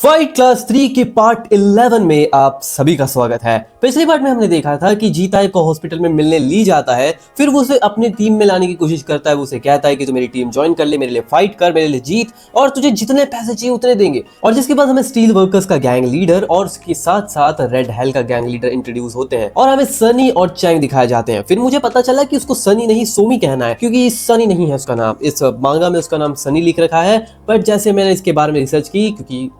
Fight class 3 के part 11 में आप सभी का स्वागत है। पिछली पार्ट में हमने देखा था कि जीताई को हॉस्पिटल में मिलने ली जाता है, फिर वो उसे अपनी टीम में लाने की कोशिश करता है। वो उसे कहता है कि तू मेरी टीम ज्वाइन कर ले, मेरे लिए फाइट कर, मेरे लिए जीत और तुझे जितने पैसे चाहिए उतने देंगे। और जिसके बाद हमें स्टील वर्कर्स का गैंग लीडर और उसके साथ साथ रेड हेल का गैंग लीडर इंट्रोड्यूस होते हैं और हमें सनी और चैंग दिखाए जाते हैं। फिर मुझे पता चला कि उसको सनी नहीं सोमी कहना है, क्योंकि सनी नहीं है उसका नाम, इस मांगा में उसका नाम सनी लिख रखा है। बट जैसे मैंने इसके बारे में रिसर्च की, क्योंकि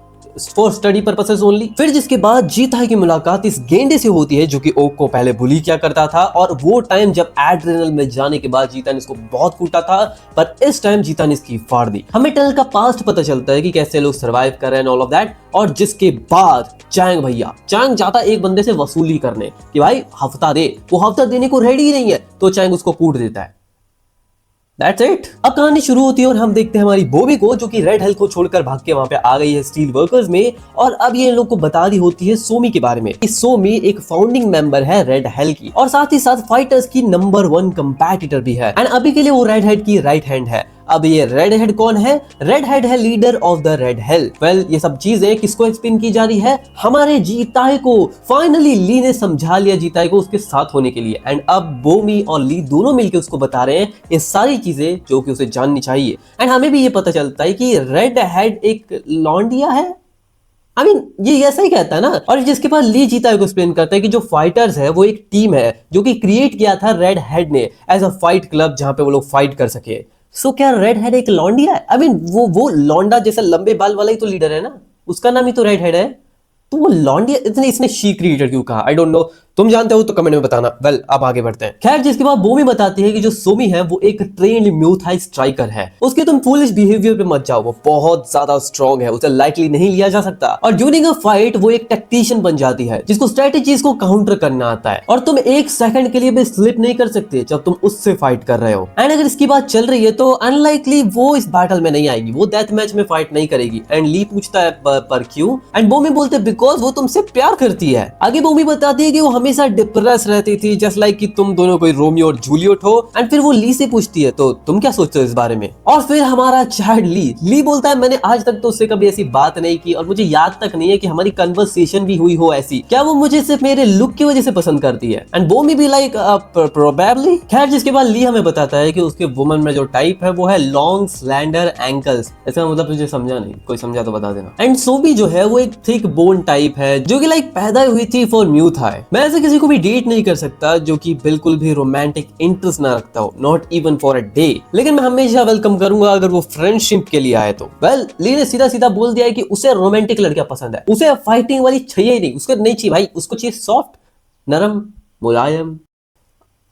फॉर स्टडी पर्पसेस ओनली, फिर जिसके बाद जीताई की मुलाकात इस गेंडे से होती है जो कि ओक को पहले बुली किया करता था। और वो टाइम जब एड्रेनल में जाने के बाद जीता ने इसको बहुत कूटा था, पर इस टाइम जीता ने इसकी फाड़ दी। हमें टनल का पास्ट पता चलता है कि कैसे लोग सर्वाइव कर रहे हैं, ऑल ऑफ दैट। और जिसके बाद चैंग जाता एक बंदे से वसूली करने कि भाई हफ्ता दे, वो हफ्ता देने को रेडी ही नहीं है, तो चैंग उसको कूट देता है। That's it। अब कहानी शुरू होती है और हम देखते हैं हमारी बॉबी को, जो कि रेड हेल को छोड़कर भाग के वहां पे आ गई है स्टील वर्कर्स में। और अब ये लोग को बता दी होती है सोमी के बारे में। सोमी एक फाउंडिंग मेंबर है रेड हेल की और साथ ही साथ फाइटर्स की नंबर 1 कंपेटिटर भी है। एंड अभी के लिए वो रेड हेड की राइट हैंड है। अब ये रेड हेड कौन है? रेड हेड है leader of the red hello. Well, ये सब चीजें किसको एक्सप्लेन की जा रही है? हमारे जीताई को। फाइनली ली ने समझा लिया जीताई को उसके साथ होने के लिए। एंड अब बोमी और ली दोनों मिलकर उसको बता रहे हैं ये सारी चीजें जो कि उसे जाननी चाहिए। एंड हमें भी ये पता चलता है कि रेड हेड एक लॉन्डिया है। ये ऐसा ही कहता है ना। और जिसके बाद ली जीताई को एक्सप्लेन करता है कि जो फाइटर्स है वो एक टीम है जो कि क्रिएट किया था रेड हेड ने एज अ फाइट क्लब, जहां पे वो लोग फाइट कर सके। सो क्या रेड हेड एक लॉन्डिया है? वो लॉन्डा जैसा लंबे बाल वाला ही तो लीडर है ना, उसका नाम ही तो रेड हेड है। तो वो लॉन्डिया इसने शी क्रिएटर क्यों कहा? आई डोंट नो, तुम जानते हो तो कमेंट में बताना। वेल, अब आगे बढ़ते हैं। खैर, जिसके बाद बोमी बताती है कि जो सोमी है वो एक ट्रेन्ड म्यूथाई स्ट्राइकर है। उसके तुम फूलिश बिहेवियर पे मत जाओ, वो बहुत ज्यादा स्ट्रॉन्ग है, उसे लाइटली नहीं लिया जा सकता। और ड्यूरिंग अ फाइट वो एक टैक्टिशियन बन जाती है जिसको स्ट्रेटेजीज को काउंटर करना आता है। और तुम एक सेकंड के लिए भी स्लिप नहीं कर सकते जब तुम उससे फाइट कर रहे हो। एंड अगर इसकी बात चल रही है तो अनलाइकली वो इस बैटल में नहीं आएगी, वो डेथ मैच में फाइट नहीं करेगी। एंड ली पूछता है पर क्यों? एंड बोमी बोलते बिकॉज वो तुमसे प्यार करती है। आगे बोमी बताती है कि वो हमेशा डिप्रेस रहती थी, जस्ट लाइक कि तुम दोनों कोई रोमियो और जूलियट हो। एंड फिर वो ली से पूछती है तो तुम क्या सोचते हो इस बारे में? और फिर हमारा चाइल्ड ली बोलता है मैंने आज तक तो उससे कभी ऐसी बात नहीं की और मुझे याद तक नहीं है कि हमारी कन्वर्सेशन भी हुई हो ऐसी। क्या वो मुझे सिर्फ मेरे लुक की वजह से पसंद करती है? एंड बोमी भी लाइक प्रोबेबली। खैर, जिसके बाद ली हमें बताता है कि उसके वुमन में जो टाइप है वो है लॉन्ग स्लैंडर एंकल्स। इसका मतलब मुझे समझा नहीं, कोई समझा तो बता देना। एंड सोबी जो है वो एक थिक बोन टाइप है जो कि लाइक पैदा हुई थी फॉर म्यूथाई। मैं ऐसे किसी को भी डेट नहीं कर सकता जो कि बिल्कुल भी रोमांटिक इंटरेस्ट ना रखता हो, not even for a day. लेकिन मैं हमेशा वेलकम करूंगा अगर वो फ्रेंडशिप के लिए आए तो। वेल, ली ने सीधा सीधा बोल दिया है कि उसे रोमांटिक लड़कियां पसंद है, उसे फाइटिंग वाली चाहिए ही नहीं, उसको नहीं चाहिए भाई, उसको चाहिए सॉफ्ट, नरम, मुलायम।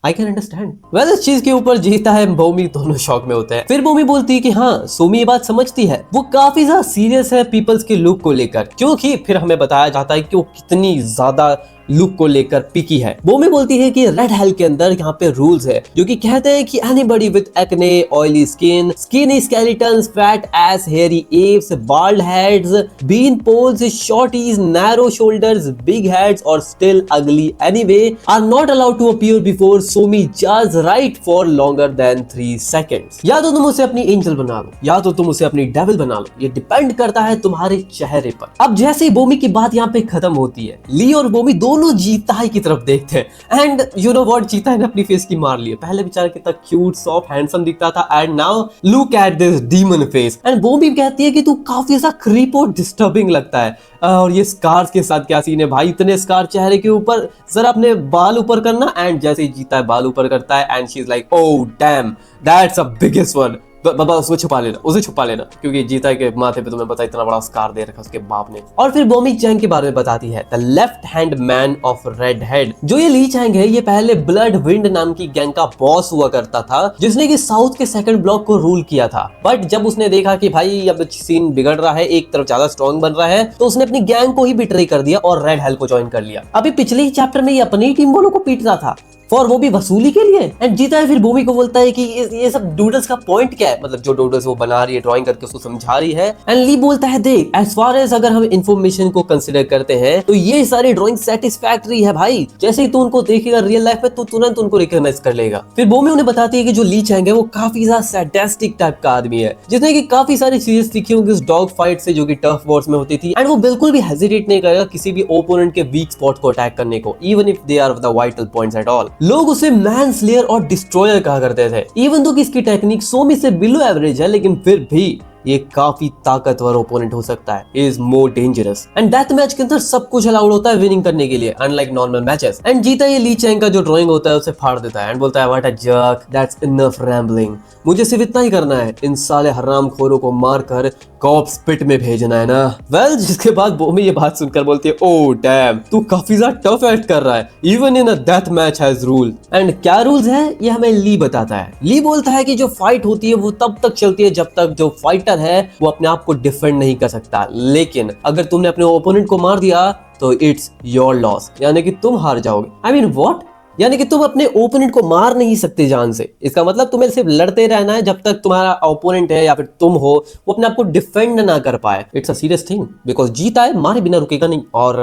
I can understand. वेल, इस चीज के ऊपर जीता है बोमी दोनों शौक में होते हैं। फिर बोमी बोलती है कि हाँ, सोमी ये बात समझती है, वो काफी ज्यादा सीरियस है पीपल्स के लुक को लेकर, क्योंकि फिर हमें बताया जाता है कि वो कितनी ज्यादा लुक को लेकर पिकी है। बोमी बोलती है कि रेड हेल के अंदर यहाँ पे रूल्स है जो कि कहते हैं कि anybody with acne, oily skin, skinny skeletons, fat ass, hairy apes, bald heads, bean poles, shorties, narrow shoulders, big heads और still ugly anyway are not allowed to appear before Somi जज right for longer than 3 seconds. या तो तुम उसे अपनी angel बना लो या तो तुम उसे अपनी डेविल बना लो, ये डिपेंड करता है तुम्हारे चेहरे पर। अब जैसे ही बोमी की बात यहाँ पे खत्म होती है, ली और बोमी दोनों जीताई की तरफ देखते हैं। एंड यू नो व्हाट, जीताई ने अपनी फेस की मार ली है। पहले बेचारा कितना क्यूट, सॉफ्ट, हैंडसम दिखता था, and now look at this demon face. And वो भी कहती है कि तू काफी सा क्रीपी और डिस्टर्बिंग लगता है। और ये स्कार्स के साथ क्या सीन है भाई, इतने स्कार चेहरे के ऊपर, जरा अपने बाल ऊपर करना। एंड जैसे ही जीता है बाल ऊपर करता है and she is like oh damn, that's a biggest one. बाबा उसको छुपा लेना, उसे छुपा लेना, क्योंकि जीता के माथे पे तुम्हें पता इतना बड़ा स्कार दे रखा उसके बाप ने। और फिर बोमी चैंग के बारे में बताती है, the left hand man of red head. जो ये ली चैंग है, ये पहले ब्लड विंड नाम की गैंग का बॉस हुआ करता था, जिसने कि साउथ के सेकंड ब्लॉक को रूल किया था। बट जब उसने देखा कि भाई अब सीन बिगड़ रहा है, एक तरफ ज्यादा स्ट्रॉन्ग बन रहा है, तो उसने अपनी गैंग को ही बिट्रे कर दिया और रेड हेल को ज्वाइन कर लिया। अभी पिछले ही चैप्टर में ये अपनी टीम वालों को पीट रहा था, फॉर वो भी वसूली के लिए। एंड जीता है फिर भूमि को बोलता है कि ये सब डूडल्स का पॉइंट क्या है, मतलब जो डूडल्स वो बना रही है ड्राइंग करके उसको समझा रही है। एंड ली बोलता है देख एज फार एज अगर हम इन्फॉर्मेशन को कंसिडर करते हैं तो ये सारी ड्राइंग सेटिस्फैक्टरी है भाई, जैसे ही तू उनको देखेगा रियल लाइफ में तो तुरंत उनको रिकॉग्नाइज कर लेगा। फिर भूमि उन्हें बताती है कि जो ली चैंग है वो काफी ज्यादा सैडिस्टिक टाइप का आदमी है, जिसने की काफी सारी चीजें सीखी होंगी उस डॉग फाइट से जो कि टफ वॉर्स में होती थी। एंड वो बिल्कुल भी हेजिटेट नहीं करेगा किसी भी ओपोनेंट के वीक स्पॉट को अटैक करने को, even if they are the vital points at all. लोग उसे मैन स्लेयर और डिस्ट्रॉयर कहा करते थे, इवन दो कि इसकी टेक्निक 100 में से बिलो एवरेज है, लेकिन फिर भी ये काफी ताकतवर ओपोनेंट हो सकता है, is more dangerous. And death match के अंदर सब कुछ अलाउड होता है विनिंग करने के लिए, अनलाइक नॉर्मल मैचेस। एंड जीता ये ली चैंग का जो ड्राइंग होता है उसे फाड़ देता है एंड बोलता है what a jerk, that's enough rambling, मुझे सिर्फ इतना ही करना है, इन साले हरामखोरों को मारकर कॉप्स पिट में भेजना है ना। वेल जिसके बाद भूमि ये बात सुनकर बोलती है ओह डैम, तू काफी ज्यादा टफ एक्ट कर रहा है, even in a death match has rule. And क्या रूल्स है ये हमें ली बताता है। ली बोलता है कि जो फाइट होती है वो तब तक चलती है जब तक जो फाइटर है वो अपने आप को डिफेंड नहीं कर सकता, लेकिन अगर तुमने अपने ओपोनेंट को मार दिया तो इट्स योर लॉस, यानी कि तुम हार जाओगे। आई मीन व्हाट, यानी कि तुम अपने ओपोनेंट को मार नहीं सकते जान से, इसका मतलब तुम्हें सिर्फ लड़ते रहना है जब तक तुम्हारा ओपोनेंट है या फिर तुम हो वो अपने आप को डिफेंड ना कर पाए। It's a serious thing, because जीता है मारे बिना रुकेगा नहीं, और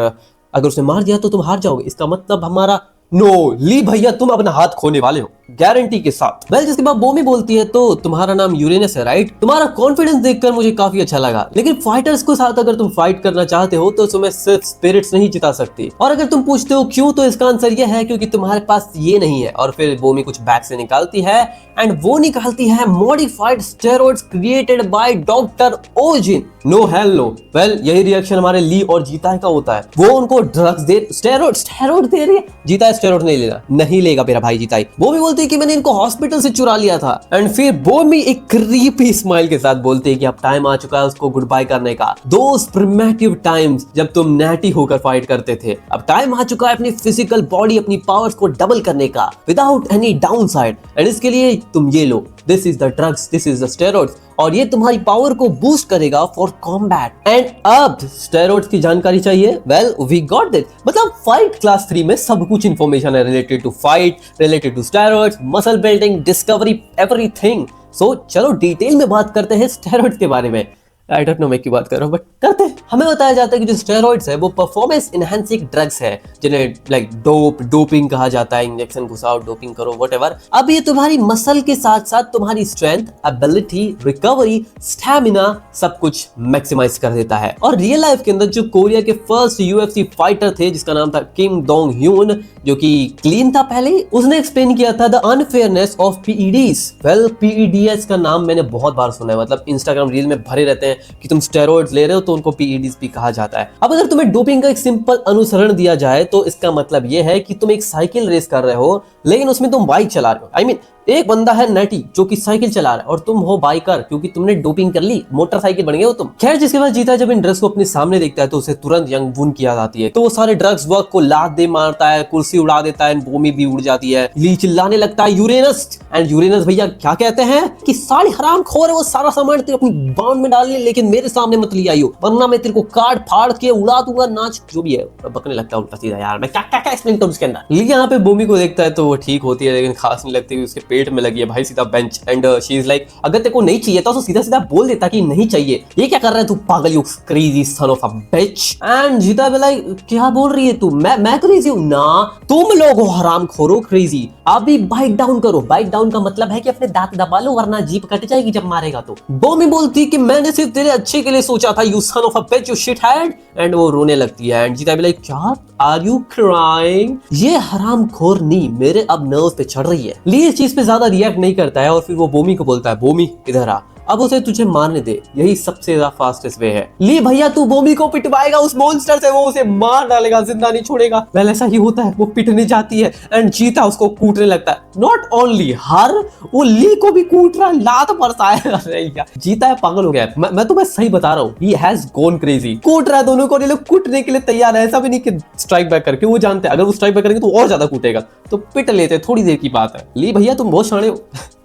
अगर उसने मार दिया तो तुम हार जाओगे, इसका मतलब हमारा नो ली भैया तुम अपना हाथ खोने वाले हो गारंटी के साथ। वेल जिसके बाद बोमी बोलती है तो तुम्हारा नाम यूरेनस है राइट, तुम्हारा कॉन्फिडेंस देखकर मुझे काफी अच्छा लगा, लेकिन फाइटर्स के साथ अगर तुम फाइट करना चाहते हो तो तुम्हें सिर्फ स्पिरिट्स नहीं जिता सकती, और अगर तुम पूछते हो क्यों तो इसका आंसर ये है क्योंकि तुम्हारे पास ये नहीं है। और फिर बोमी कुछ बैग से निकालती है एंड वो निकालती है modified steroids created by doctor Ojin. No hell no. Well यही रिएक्शन हमारे ली और जीता का होता है, वो उनको ड्रग्स दे स्टेरॉइड दे रही है, जीता स्टेरॉइड नहीं लेना, नहीं लेगा मेरा भाई जीता ही। वो भी बोलते हैं कि मैंने इनको हॉस्पिटल से चुरा लिया था। एंड फिर बोमी एक क्रीपी स्माइल के साथ बोलते हैं कि अब टाइम आ चुका है उसको गुड बाय करने का, दोस प्रिमेटिव टाइम्स जब तुम नैटी होकर फाइट करते थे, अब टाइम आ चुका है अपनी फिजिकल बॉडी अपनी पावर्स को डबल करने का विदाउट एनी डाउनसाइड, एंड इसके लिए तुम ये लो, this is the drugs, this is the steroids, और ये तुम्हारी पावर को बूस्ट करेगा फॉर कॉम्बैट। एंड अब स्टेरॉइड्स की जानकारी चाहिए, वेल वी गॉट दैट, मतलब फाइट क्लास 3 में सब कुछ इंफॉर्मेशन है related to fight, related to steroids, muscle building, discovery, everything. So चलो डिटेल में बात करते हैं स्टेरॉइड्स के बारे में। आई डोंट नो मैं क्यों बात कर रहा हूँ बट करते हैं। हमें बताया जाता है कि जो स्टेरॉइड्स है वो परफॉर्मेंस एनहांसिंग ड्रग्स है, जिन्हें लाइक डोपिंग कहा जाता है, इंजेक्शन घुसाओ डोपिंग करो व्हाटएवर। अब ये तुम्हारी मसल के साथ साथ तुम्हारी स्ट्रेंथ, एबिलिटी, रिकवरी, स्टैमिना सब कुछ मैक्सिमाइज कर देता है। और रियल लाइफ के अंदर जो कोरिया के फर्स्ट यूएफसी फाइटर थे जिसका नाम था किम डोंग ह्यून, जो कि क्लीन था पहले, उसने एक्सप्लेन किया था द अनफेयरनेस ऑफ पीईडीज। वेल पीईडीएस का नाम मैंने बहुत बार सुना है, मतलब इंस्टाग्राम रील में भरे रहते हैं कि तुम स्टेरॉइड्स ले रहे हो तो उनको पीईडीज भी कहा जाता है। अब अगर तुम्हें डोपिंग का एक सिंपल अनुसरण दिया जाए तो इसका मतलब यह है कि तुम एक साइकिल रेस कर रहे हो लेकिन उसमें तुम बाइक चला रहे हो। आई मीन एक बंदा है नटी जो कि साइकिल चला रहा है और तुम हो बाइकर क्योंकि तुमने डोपिंग कर ली, मोटरसाइकिल बन गए हो तुम। खैर जिसके बाद जीता जब इन ड्रग्स को अपने सामने देखता है तो उसे तुरंत यंग वुन की याद आती है, तो वो सारे ड्रग्स वर्क को लात दे मारता है, कुर्सी उड़ा देता है, भूमि भी उड़ जाती है। ली चिल्लाने लगता है यूरेनस, एंड यूरेनस भैया क्या कहते हैं कि साली हराम खोर है, वो सारा सामान तेरे अपनी बाउंड में डाल ले लेकिन मेरे सामने मत ले आइयो वरना मैं तेरे को काट फाड़ के उड़ा दूंगा, नाच जो भी है। बकने लगता है उल्टा सीधा, यार मैं क्या क्या क्या एक्सप्लेन करूं उसके अंदर। ली यहाँ पे भूमि को देखता है तो वो ठीक होती है लेकिन खास नहीं लगती, उसके पेट में लगी है भाई सीधा bench. And she is like अगर तेरे को नहीं चाहिए तो सीधा सीधा बोल देता कि नहीं चाहिए, ये क्या कर रहा है तू पागल, you crazy son of a bitch. And जीता भी लाइक क्या बोल रही है तू, मैं क्रेजी हूं ना, तुम लोग हो हरामखोरो क्रेजी। अभी बाइट डाउन करो, बाइट डाउन का मतलब है कि अपने दांत दबा लो वरना जीप कट जाएगी जब मारेगा तो। बोमी बोलती कि मैंने सिर्फ तेरे अच्छे के लिए सोचा था, you son of a bitch, you shithead. And वो रोने लगती है एंड जीता भी लाइक क्या आर यू क्राइंग, ये हरामखोर नी मेरे अब नर्व पे चढ़ रही है। ली इस चीज पे ज्यादा रिएक्ट नहीं करता है और फिर वो बोमी को बोलता है बोमी इधर आ, अब उसे तुझे मारने दे, यही सबसे ज्यादा फास्टेस्ट वे है। ली भैया तू बोमी को पिटवाएगा उस मॉन्स्टर से, वो उसे मार डालेगा, जिंदा नहीं छोड़ेगा। वेल ऐसा ही होता है, वो पिटने जाती है एंड जीता उसको कूटने लगता है। नॉट ओनली हर, वो ली को भी कूट रहा है, लात बरसाया। जीता है पागल हो गया, मैं तुम्हें सही बता रहा हूँ, ही हैज गॉन क्रेजी। कूट रहा है दोनों को, लोग कूटने के लिए तैयार है, ऐसा भी नहीं कि स्ट्राइक बैक करके, वो जानते हैं अगर वो स्ट्राइक बैक करेंगे तो और ज्यादा कूटेगा, तो पिट लेते, थोड़ी देर की बात है। ली भैया तुम बहुत शाणे हो।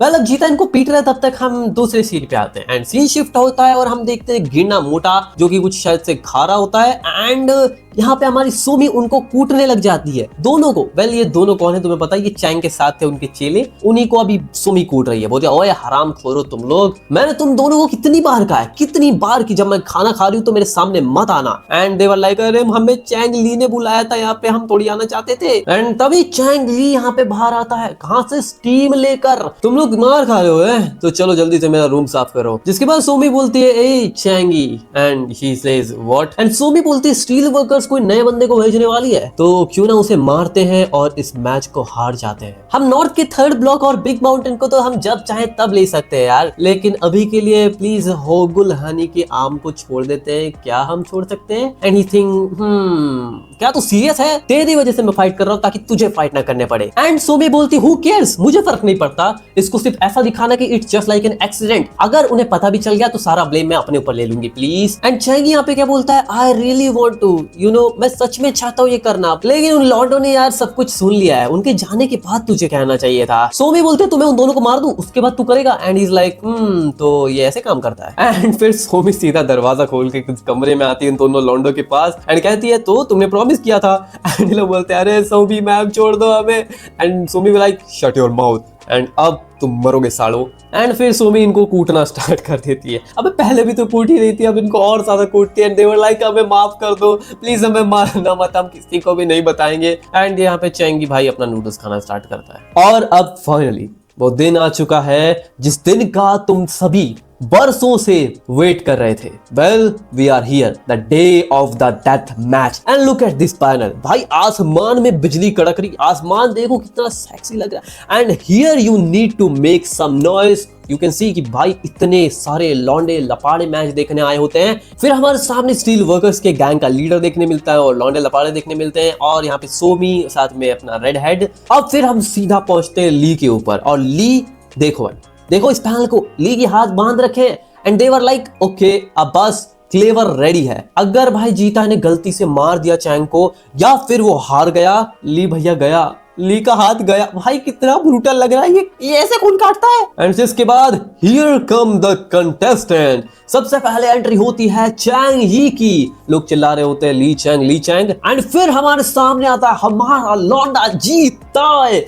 वेल अब जीता इनको पीट रहा है, तब तक हम दूसरे सीन पे आते हैं एंड सीन शिफ्ट होता है और हम देखते हैं गिरना मोटा जो कि कुछ शायद से खा रहा होता है एंड यहाँ पे हमारी सोमी उनको कूटने लग जाती है, दोनों को। वेल ये दोनों कौन है तुम्हें पता है? ये चैंग के साथ थे उनके चेले, उन्हीं को अभी सोमी कूट रही है। बोलते ओए हराम खोरो तुम लोग, मैंने तुम दोनों को कितनी बार कहा है, कितनी बार कि जब मैं खाना खा रही हूँ तो मेरे सामने मत आना। एंड दे वर लाइक अरे हमें चैंग ली ने बुलाया था यहाँ पे, हम थोड़ी आना चाहते थे। एंड तभी चैंग ली यहाँ पे बाहर आता है, कहाँ से? स्टीम लेकर। तुम लोग मार खा रहे हो है? तो चलो जल्दी से मेरा रूम साफ करो। जिसके बाद सोमी बोलती है ए Changi, and she says what? And Somi बोलती है स्टील वर्कर्स कोई नए बंदे को भेजने वाली है, तो क्यों ना उसे मारते हैं और इस मैच को हार जाते हैं। हम नॉर्थ के थर्ड ब्लॉक और बिग माउंटेन को तो हम जब चाहे तब ले सकते हैं यार, लेकिन अभी के लिए प्लीज होगुल हनी के आर्म को छोड़ देते हैं, क्या हम छोड़ सकते हैं? एंड ही थिंक क्या तू सीरियस है? तेरी वजह से मैं फाइट कर रहा हूँ ताकि तुझे फाइट ना करने पड़े। एंड सोमी बोलती हु केयर्स, मुझे फर्क नहीं पड़ता, इसको सिर्फ ऐसा दिखाना कि it's just like an accident, अगर उन्हें पता भी चल गया तो सारा ब्लेम मैं अपने ऊपर ले लूंगी प्लीज। एंड चैंगी यहाँ पे क्या बोलता है I really want to, you know मैं सच में चाहता हूँ ये करना, लेकिन उन लॉन्डो ने यार सब कुछ सुन लिया है, उनके जाने के बाद तुझे कहना चाहिए था। सोमी बोलते तो मैं उन दोनों को मार दूं उसके बाद तू करेगा। एंड इज लाइक तो ये ऐसे काम करता है। एंड फिर सोमी सीधा दरवाजा खोल के कुछ कमरे में आती है उन दोनों लॉन्डो के पास एंड कहती है तो तुमने प्रॉमिस किया था। एंड लोग बोलते हैं अरे सोमी मैम छोड़ दो हमें। एंड सोमी like shut your mouth and अब तुम मरोगे सालो। एंड फिर सोमी इनको कूटना स्टार्ट कर देती है। अब पहले भी तो कूट ही रही थी, अब इनको और ज्यादा कूटती है। एंड दे वर लाइक हमें माफ कर दो प्लीज, हमें मारना मत, हम किसी को भी नहीं बताएंगे। एंड यहाँ पे चैंगी भाई अपना नूडल्स खाना स्टार्ट करता है। और अब फाइनली वो दिन आ चुका है जिस दिन का तुम सभी बरसों से वेट कर रहे थे। Well we are here, the day of the death match. And look at this panel भाई, आसमान में बिजली कड़क रही, आसमान देखो कितना सेक्सी लग रहा है। And here you need to make some noise. You can see कि भाई इतने सारे लौंडे लपाड़े मैच देखने आए होते हैं। फिर हमारे सामने स्टील वर्कर्स के गैंग का लीडर देखने मिलता है और लौंडे लपाड़े देखने मिलते हैं, और यहाँ पे सोमी साथ में अपना रेड हेड। अब फिर हम सीधा पहुंचते हैं ली के ऊपर, और ली देखो इस पैनल को, ली के हाथ बांध रखे and they were like okay अब बस क्लेवर रेडी है। अगर भाई जीता ने गलती से मार दिया चैंग को या फिर वो हार गया, ली भैया गया, ली का हाथ गया। भाई कितना ब्रूटल लग रहा है ये ऐसे खून काटता है। एंड इसके बाद हियर कम द कंटेस्टेंट। सबसे पहले एंट्री होती है चैंग ही की। लोग चिल्ला रहे होते हैं ली चैंग। एंड फिर हमारे सामने आता है हमारा लौंडा जीता है।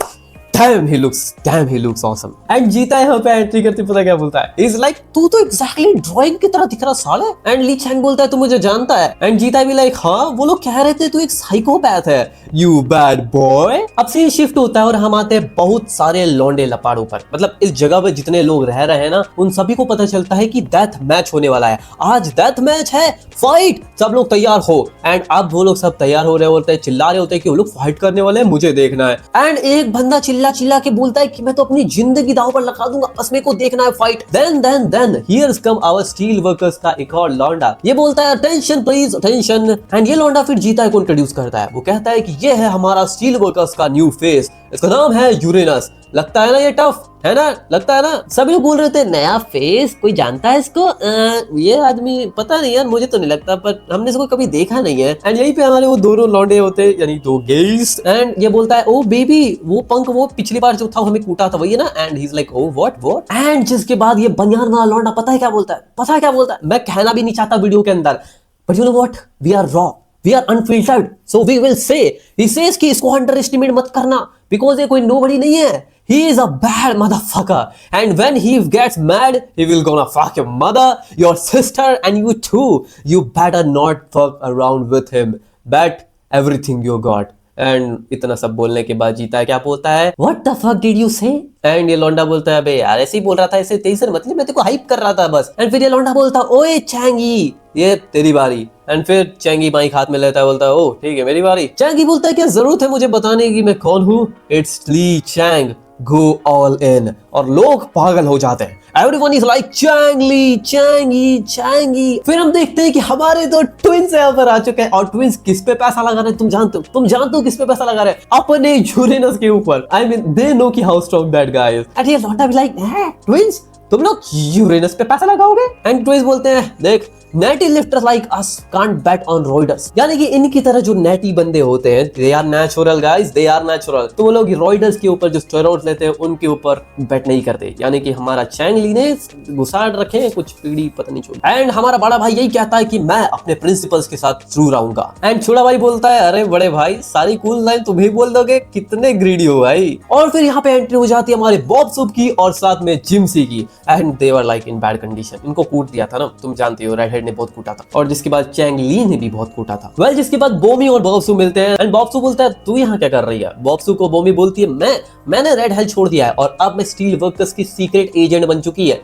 Damn, he looks awesome. And जीता यहाँ पे एंट्री करते पता क्या बोलता है? He's like, तू तो exactly ड्राइंग की तरह दिख रहा साले। And ली चैंग बोलता है तू मुझे जानता है। And जीता भी लाइक हाँ, वो लोग कह रहे थे तू एक साइकोपैथ है, you bad boy। अब से शिफ्ट होता है और हम आते हैं बहुत सारे लौंडे लपाड़ों पर। मतलब इस जगह पे जितने लोग रह रहे हैं ना, उन सभी को पता चलता है कि डेथ मैच होने वाला है। आज डेथ मैच है, फाइट, सब लोग तैयार हो। एंड अब वो लोग सब तैयार हो रहे होते हैं, चिल्ला रहे होते हैं कि वो लोग फाइट करने वाले हैं, मुझे देखना है। एंड एक बंदा चिल्ला के बोलता है कि मैं तो अपनी जिंदगी दांव पर लगा दूंगा, बस मेरे को देखना है fight. Then here's come our steel workers का एक और लौंडा। ये बोलता है अटेंशन प्लीज अटेंशन। एंड ये लौंडा फिर जीता को इंट्रोड्यूस करता है। वो कहता है कि ये है हमारा स्टील वर्कर्स का न्यू फेस, इसका नाम है यूरेनस। लगता है ना ये टफ है ना, लगता है ना। सभी लोग बोल रहे थे नया फेस, कोई जानता है इसको? ये आदमी पता नहीं यार, मुझे तो नहीं लगता, पर हमने इसको कभी देखा नहीं है। एंड यहीं पे हमारे वो दोनों लौंडे होते हैं, यानी दो गेइस। एंड ये बोलता है ओ बेबी, वो पंख वो पिछली बार जो था हमें कूटा था वही है ना? And he is like oh what. And जिसके बाद ये बनियान वाला लौंडा पता है क्या बोलता है? मैं कहना भी नहीं चाहता वीडियो के अंदर, but you know what, we are raw, we are unfiltered, so we will say, he says कि इसको अंडर एस्टिमेट मत करना because ये कोई nobody नहीं है, he is a bad motherfucker and when he gets mad he will gonna fuck your mother, your sister and you too, you better not fuck around with him, bet everything you got। And इतना सब बोलने के बाद जीता क्या बोलता है What the fuck did you say? And ये लौंडा बोलता है बे यार ऐसे ही बोल रहा था, ऐसे तेईस मतलब मैं तेरे को हाइप कर रहा था बस। एंड फिर ये लौंडा बोलता ओए चैंगी ये तेरी बारी। एंड फिर चैंगी माइक हाथ में लेता है, बोलता है ओ ठीक है मेरी बारी। चैंगी बोलता है क्या जरूरत है मुझे बताने की मैं कौन हूँ? It's Lee Chang, go all in. और लोग पागल हो जाते हैं, एवरीवन इज लाइक चैंगी। फिर हम देखते हैं कि हमारे दो ट्विंस यहाँ पर आ चुके हैं, और ट्विंस किस पे पैसा लगा रहे हैं तुम जानते हो किस पे पैसा लगा रहे हैं? अपने यूरेनस के ऊपर। आई मीन दे नो कि how strong that guy is. And ये लौंडा भी लाइक ट्विंस तुम लोग यूरेनस पे पैसा लगाओगे? एंड ट्विंस बोलते हैं देख natty lifters like us can't bet on roiders, यानी कि इनकी तरह जो नेटी बंदे होते हैं they are natural guys, they are natural. तो वो लोग रॉयडर्स के ऊपर जो स्टेरॉइड्स लेते हैं उनके ऊपर बेट नहीं करते, यानी कि हमारा चैंग ली ने घुसाड़ रखे हैं कुछ पीढ़ी पता नहीं छोड़ी। एंड हमारा बड़ा भाई यही कहता है कि मैं अपने प्रिंसिपल्स के साथ थ्रू रहूंगा। एंड छोटा भाई बोलता है अरे बड़े भाई सारी कूल लाइन तुम ही बोल दोगे, कितने ग्रीडी हो भाई। और फिर यहाँ पे एंट्री हो जाती है हमारे बॉब सूप की और साथ में जिमसी की। And they were like in bad condition, इनको कूट दिया था ना, तुम जानते हो रेड हेड ने बहुत कूटा था, और जिसके बाद चैंग ली ने भी बहुत कूटा था। वेल जिसके बाद बोमी और बॉब सू मिलते हैं एंड बॉब सू बोलता है तू यहाँ क्या कर रही है। बॉब सू को बोमी बोलती है मैंने रेड हेल छोड़ दिया है और अब मैं स्टील वर्कर्स की सीक्रेट एजेंट बन चुकी है।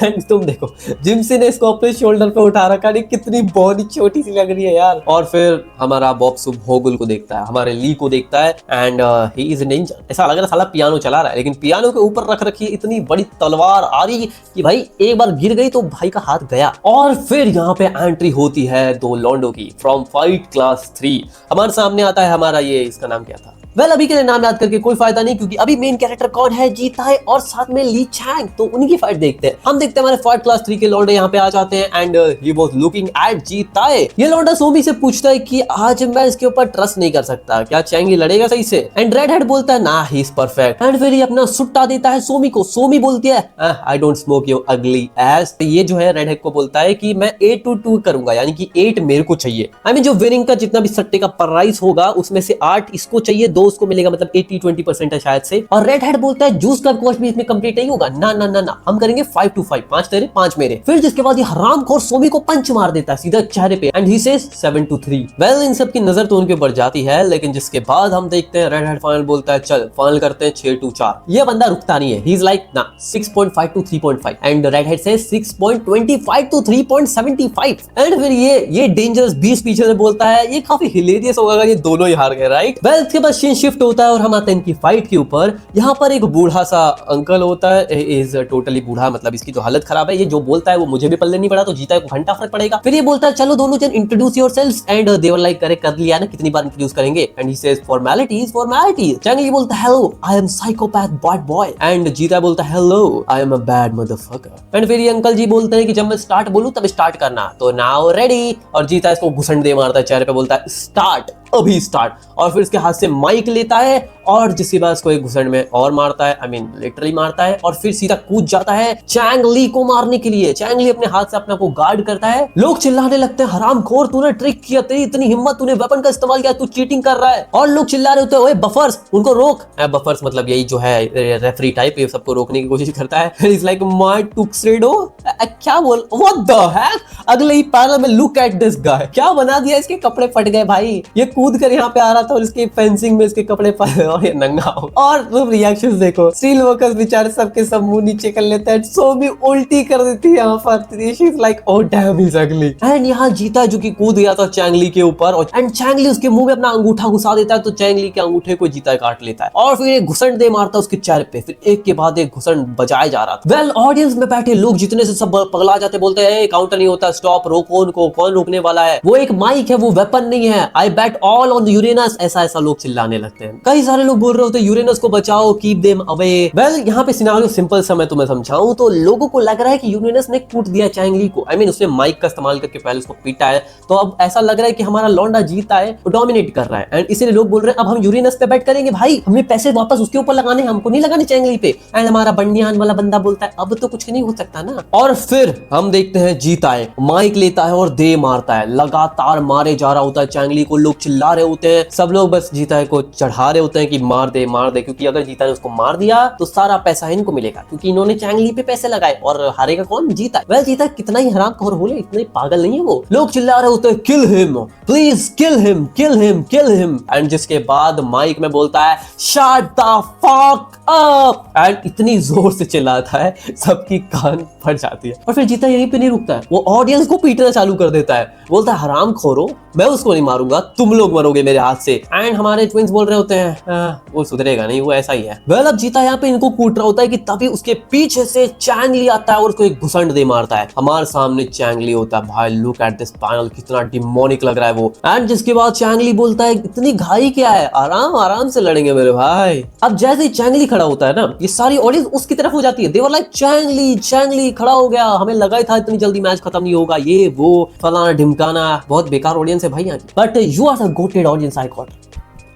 एंड तुम देखो जिमसी ने इसको अपने शोल्डर पे उठा रखा है, कितनी बॉडी छोटी सी लग रही है यार। और फिर हमारा बॉब सू भोगुल को देखता है, हमारे ली को देखता है and he is in danger. ऐसा लग रहा है साला पियानो चला रहा है, लेकिन पियानो के ऊपर रख रखी इतनी बड़ी तलवार आ रही कि भाई एक बार गिर गई तो भाई का हाथ गया। और फिर यहाँ पे एंट्री होती है दो लॉन्डो की फ्रॉम फाइट क्लास 3। हमारे सामने आता है हमारा ये, इसका नाम क्या था, वेल अभी के लिए नाम याद करके कोई फायदा नहीं, क्योंकि अभी मेन कैरेक्टर कौन है, जीता है और साथ में ली चैंग, तो उनकी फाइट देखते हैं। हम देखते हैं हमारे फाइट क्लास 3 के लौंडे यहाँ पे आ जाते हैं and he was looking at जीता है। ये लौंडा सोमी से पूछता है कि आज मैं इसके ऊपर ट्रस्ट नहीं कर सकता, क्या चैंग ही लड़ेगा सही से। एंड रेड हेड बोलता है ना ही इज परफेक्ट। एंड फिर ये अपना सुट्टा देता है सोमी को। सोमी बोलती है आई डोंट स्मोक यू अगली एस। ये जो है रेड हेड को बोलता है कि मैं 8 to 2 करूंगा, यानी कि 8 मेरे को चाहिए। आई मीन जो विनिंग का जितना भी सट्टे का प्राइस होगा उसमें से 8 इसको चाहिए, 2 उसको मिलेगा, मतलब 80-20% है शायद से। और रेड हेड बोलता है जूस का कॉस्ट भी इसमें कंप्लीट नहीं होगा, ना ना ना ना, हम करेंगे 5 to 5, 5 तेरे 5 मेरे। फिर जिसके बाद ये हरामखोर सोमी को पंच मार देता है सीधा चेहरे पे and he says 7 to 3। Well in सब की नजर तो उनके ऊपर जाती है, लेकिन जिसके बाद हम देखते हैं रेड हेड फाइनल बोलता है चल फाइनल करते हैं 6 to 4। ये बंदा रुकता नहीं है, ही इज लाइक ना 6.5 to 3.5 एंड रेड हेड से 6.25 to 3.75। एंड फिर ये डेंजरस बीस्ट पीछे से बोलता है, ये काफी हिलेरियस होगा अगर ये दोनों ही हार गए, राइट। वेल इसके बाद सीन शिफ्ट होता है और हम आते हैं इनकी फाइट के ऊपर। यहाँ पर एक बूढ़ा सा अंकल होता है, इज टोटली बूढ़ा, मतलब इसकी तो हालत खराब है। ये जो बोलता है वो मुझे भी पल्ले नहीं पड़ा, तो जीता को घंटा फर्क पड़ेगा। फिर ये बोलता है चलो दोनों जन introduce yourselves and they were like करे कर लिया ना, कितनी बार इंट्रोड्यूस करेंगे। And he says formalities. Chang Lee बोलता है hello I am psychopath bad boy and जीता बोलता है hello I am a bad motherfucker. And फिर ये अंकल जी बोलते हैं कि जब मैं स्टार्ट बोलूं तब स्टार्ट करना, तो नाउ रेडी। और जीता इसको घुसन दे मारता है चेहरे पे, बोलता है स्टार्ट अभी स्टार्ट। और फिर इसके हाथ से माइक लेता है और जिसके बाद इसको एक घुसड़ में और मारता है, आई मीन लिटरली मारता है, और फिर सीधा कूद जाता है चैंग ली को मारने के लिए। चैंग ली अपने हाथ से अपने को गार्ड करता है। लोग चिल्लाने लगते हैं हरामखोर तूने ट्रिक किया, तेरी इतनी हिम्मत, तूने वेपन का इस्तेमाल किया, तू चीटिंग कर रहा है। और लोग चिल्ला रहे होते हैं ओए बफर्स, उनको रोक। बफर्स मतलब यही जो है रेफरी टाइप, ये सबको रोकने की कोशिश करता है। इज लाइक माय टुक्सरेडो, क्या बोल व्हाट द हेक। अगले ही पैनल में लुक एट दिस गाय, क्या बना दिया, इसके कपड़े फट गए भाई। ये कूद कर यहाँ पे आ रहा था और इसके फेंसिंग में इसके कपड़े और ये नंगा हो। और तुम रिएक्शंस देखो, स्टील वर्कर्स बेचारे सबके सब मुंह नीचे कर लेते हैं। सो भी उल्टी कर देती है यहाँ पर, she is like oh damn he ugly. And यहाँ जीता जो कि कूद गया था चैंग ली के ऊपर एंड चैंग ली उसके मुंह में अपना अंगूठा घुसा देता है, तो चैंग ली के अंगूठे को जीता काट लेता है और फिर एक घुसन दे मारता है उसके चेहरे पे। फिर एक के बाद एक घुसन बजाया जा रहा था। वेल ऑडियंस में बैठे लोग जितने से सब पगला जाते, बोलते हैं काउंटर नहीं होता, स्टॉप, रोको उनको, कौन रोकने वाला है, वो एक माइक है, वो वेपन नहीं है, आई बैट ऑल ऑन यूरेनस। ऐसा लोग चिल्लाने लगते हैं। कई सारे लोग बोल रहे होते हैं यूरेनस को बचाओ, कीप देम अवे। वेल यहाँ पे सिनेरियो सिंपल सा मैं तुम्हें समझाऊं तो लोगों को लग रहा है कि यूरेनस ने कूट दिया चैंग ली को, आई मीन उसने माइक का इस्तेमाल करके पहले उसको पीटा है, तो अब ऐसा लग रहा है कि हमारा लौंडा जीता है, वो डोमिनेट कर रहा है। एंड इसीलिए लोग बोल रहे हैं अब हम यूरेनस पे बैट करेंगे भाई, हमें पैसे वापस उसके ऊपर लगाने, हमको नहीं लगाने चैंग ली पे। एंड हमारा बंडियान वाला बंदा बोलता है अब तो कुछ नहीं हो सकता ना। और फिर हम देखते हैं जीता है माइक लेता है और दे मारता है, लगातार मारे जा रहा होता है चैंग ली को। लोग चिल्ला रहे होते हैं, सब लोग बस जीता है को चढ़ा रहे होते हैं कि मार दे मार दे, क्योंकि अगर जीता ने उसको मार दिया तो सारा पैसा इनको मिलेगा, क्योंकि इन्होंने चैंग ली पे पैसे लगाए और हारेगा कौन, जीता। वेल जीता कितना ही हरामखोर हो ले, इतना ही पागल नहीं है वो। लोग चिल्ला रहे होते हैं kill him please, kill him kill him kill him. And जिसके बाद माइक में बोलता है shut the fuck up, and इतनी जोर से चिल्लाता है सबकी कान फट जाती है। और फिर जीता यहीं पे नहीं रुकता है, वो ऑडियंस को पीटना चालू कर देता है, बोलता है हरामखोरो मैं उसको नहीं मारूंगा, तुम लोग मरोगे मेरे हाथ से। एंड हमारे ट्विंस बोल रहे होते हैं वो सुधरेगा नहीं, वो ऐसा ही है। वेल अब जीता यहाँ पे इनको कूट रहा होता है कि तभी उसके पीछे से चैंग ली आता है और उसको एक घुसंड दे मारता है। हमारे सामने चैंग ली होता है। भाई लुक एट दिस पैनल, कितना डिमोनिक लग रहा है वो। एंड जिसके बाद चैंग ली बोलता है इतनी घाई क्या है, आराम आराम से लड़ेंगे मेरे भाई। अब जैसे ही चैंग ली खड़ा होता है ना, ये सारी ऑडियंस उसकी तरफ हो जाती है। देवर लाइक चैंग ली खड़ा हो गया, हमें लगा ही था इतनी जल्दी मैच खत्म नहीं होगा, ये वो फलाना ढिमकाना। बहुत बेकार ऑडियंस है भाई यहाँ की, but you are the goated audience I got.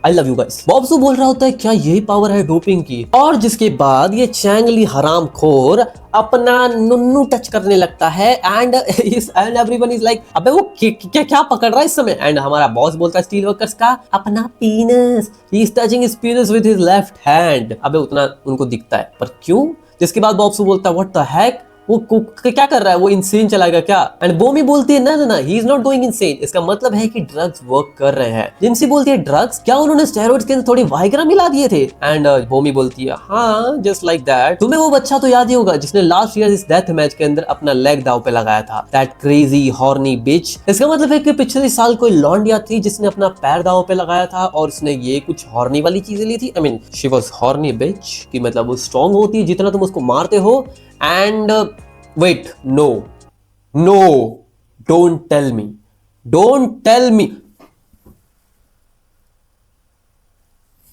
I love you guys. Bobsu बोल रहा होता है क्या यही पावर है डोपिंग की, और जिसके बाद ये चैंग ली हराम खोर अपना नुन्नू टच करने लगता है। एंड एवरीवन इज लाइक अबे वो क्या पकड़ रहा है इस समय। एंड हमारा बॉस बोलता है स्टील वर्कर्स का अपना पीनस, he is touching his पीनस with his left hand. अबे उतना उनको दिखता है, पर क्यों? जिसके बाद बॉब्सू बोलता है व्हाट द हेक, वो क्या कर रहा है, वो इंसेन चलाएगा क्या? एंड बोमी बोलती है ना he is not going insane, इसका मतलब है कि ड्रग्स वर्क कर रहे हैं। जिनसी बोलती है ड्रग्स, क्या उन्होंने स्टेरॉइड्स के अंदर थोड़ी वाइग्रा मिला दिए थे? एंड बोमी बोलती है हाँ जस्ट लाइक दैट। तुम्हें वो बच्चा तो याद ही होगा जिसने लास्ट ईयर इस डेथ मैच के अंदर अपना लेग दाव पे लगाया था, दैट क्रेजी हॉर्नी बिच। इसका मतलब है कि पिछले साल कोई लौंडिया थी जिसने अपना पैर दाव पे लगाया था और उसने ये कुछ हॉर्नी वाली चीजें ली थी। I mean she was horny bitch, कि मतलब वो स्ट्रॉन्ग होती है जितना तुम उसको मारते हो। And wait, no, don't tell me,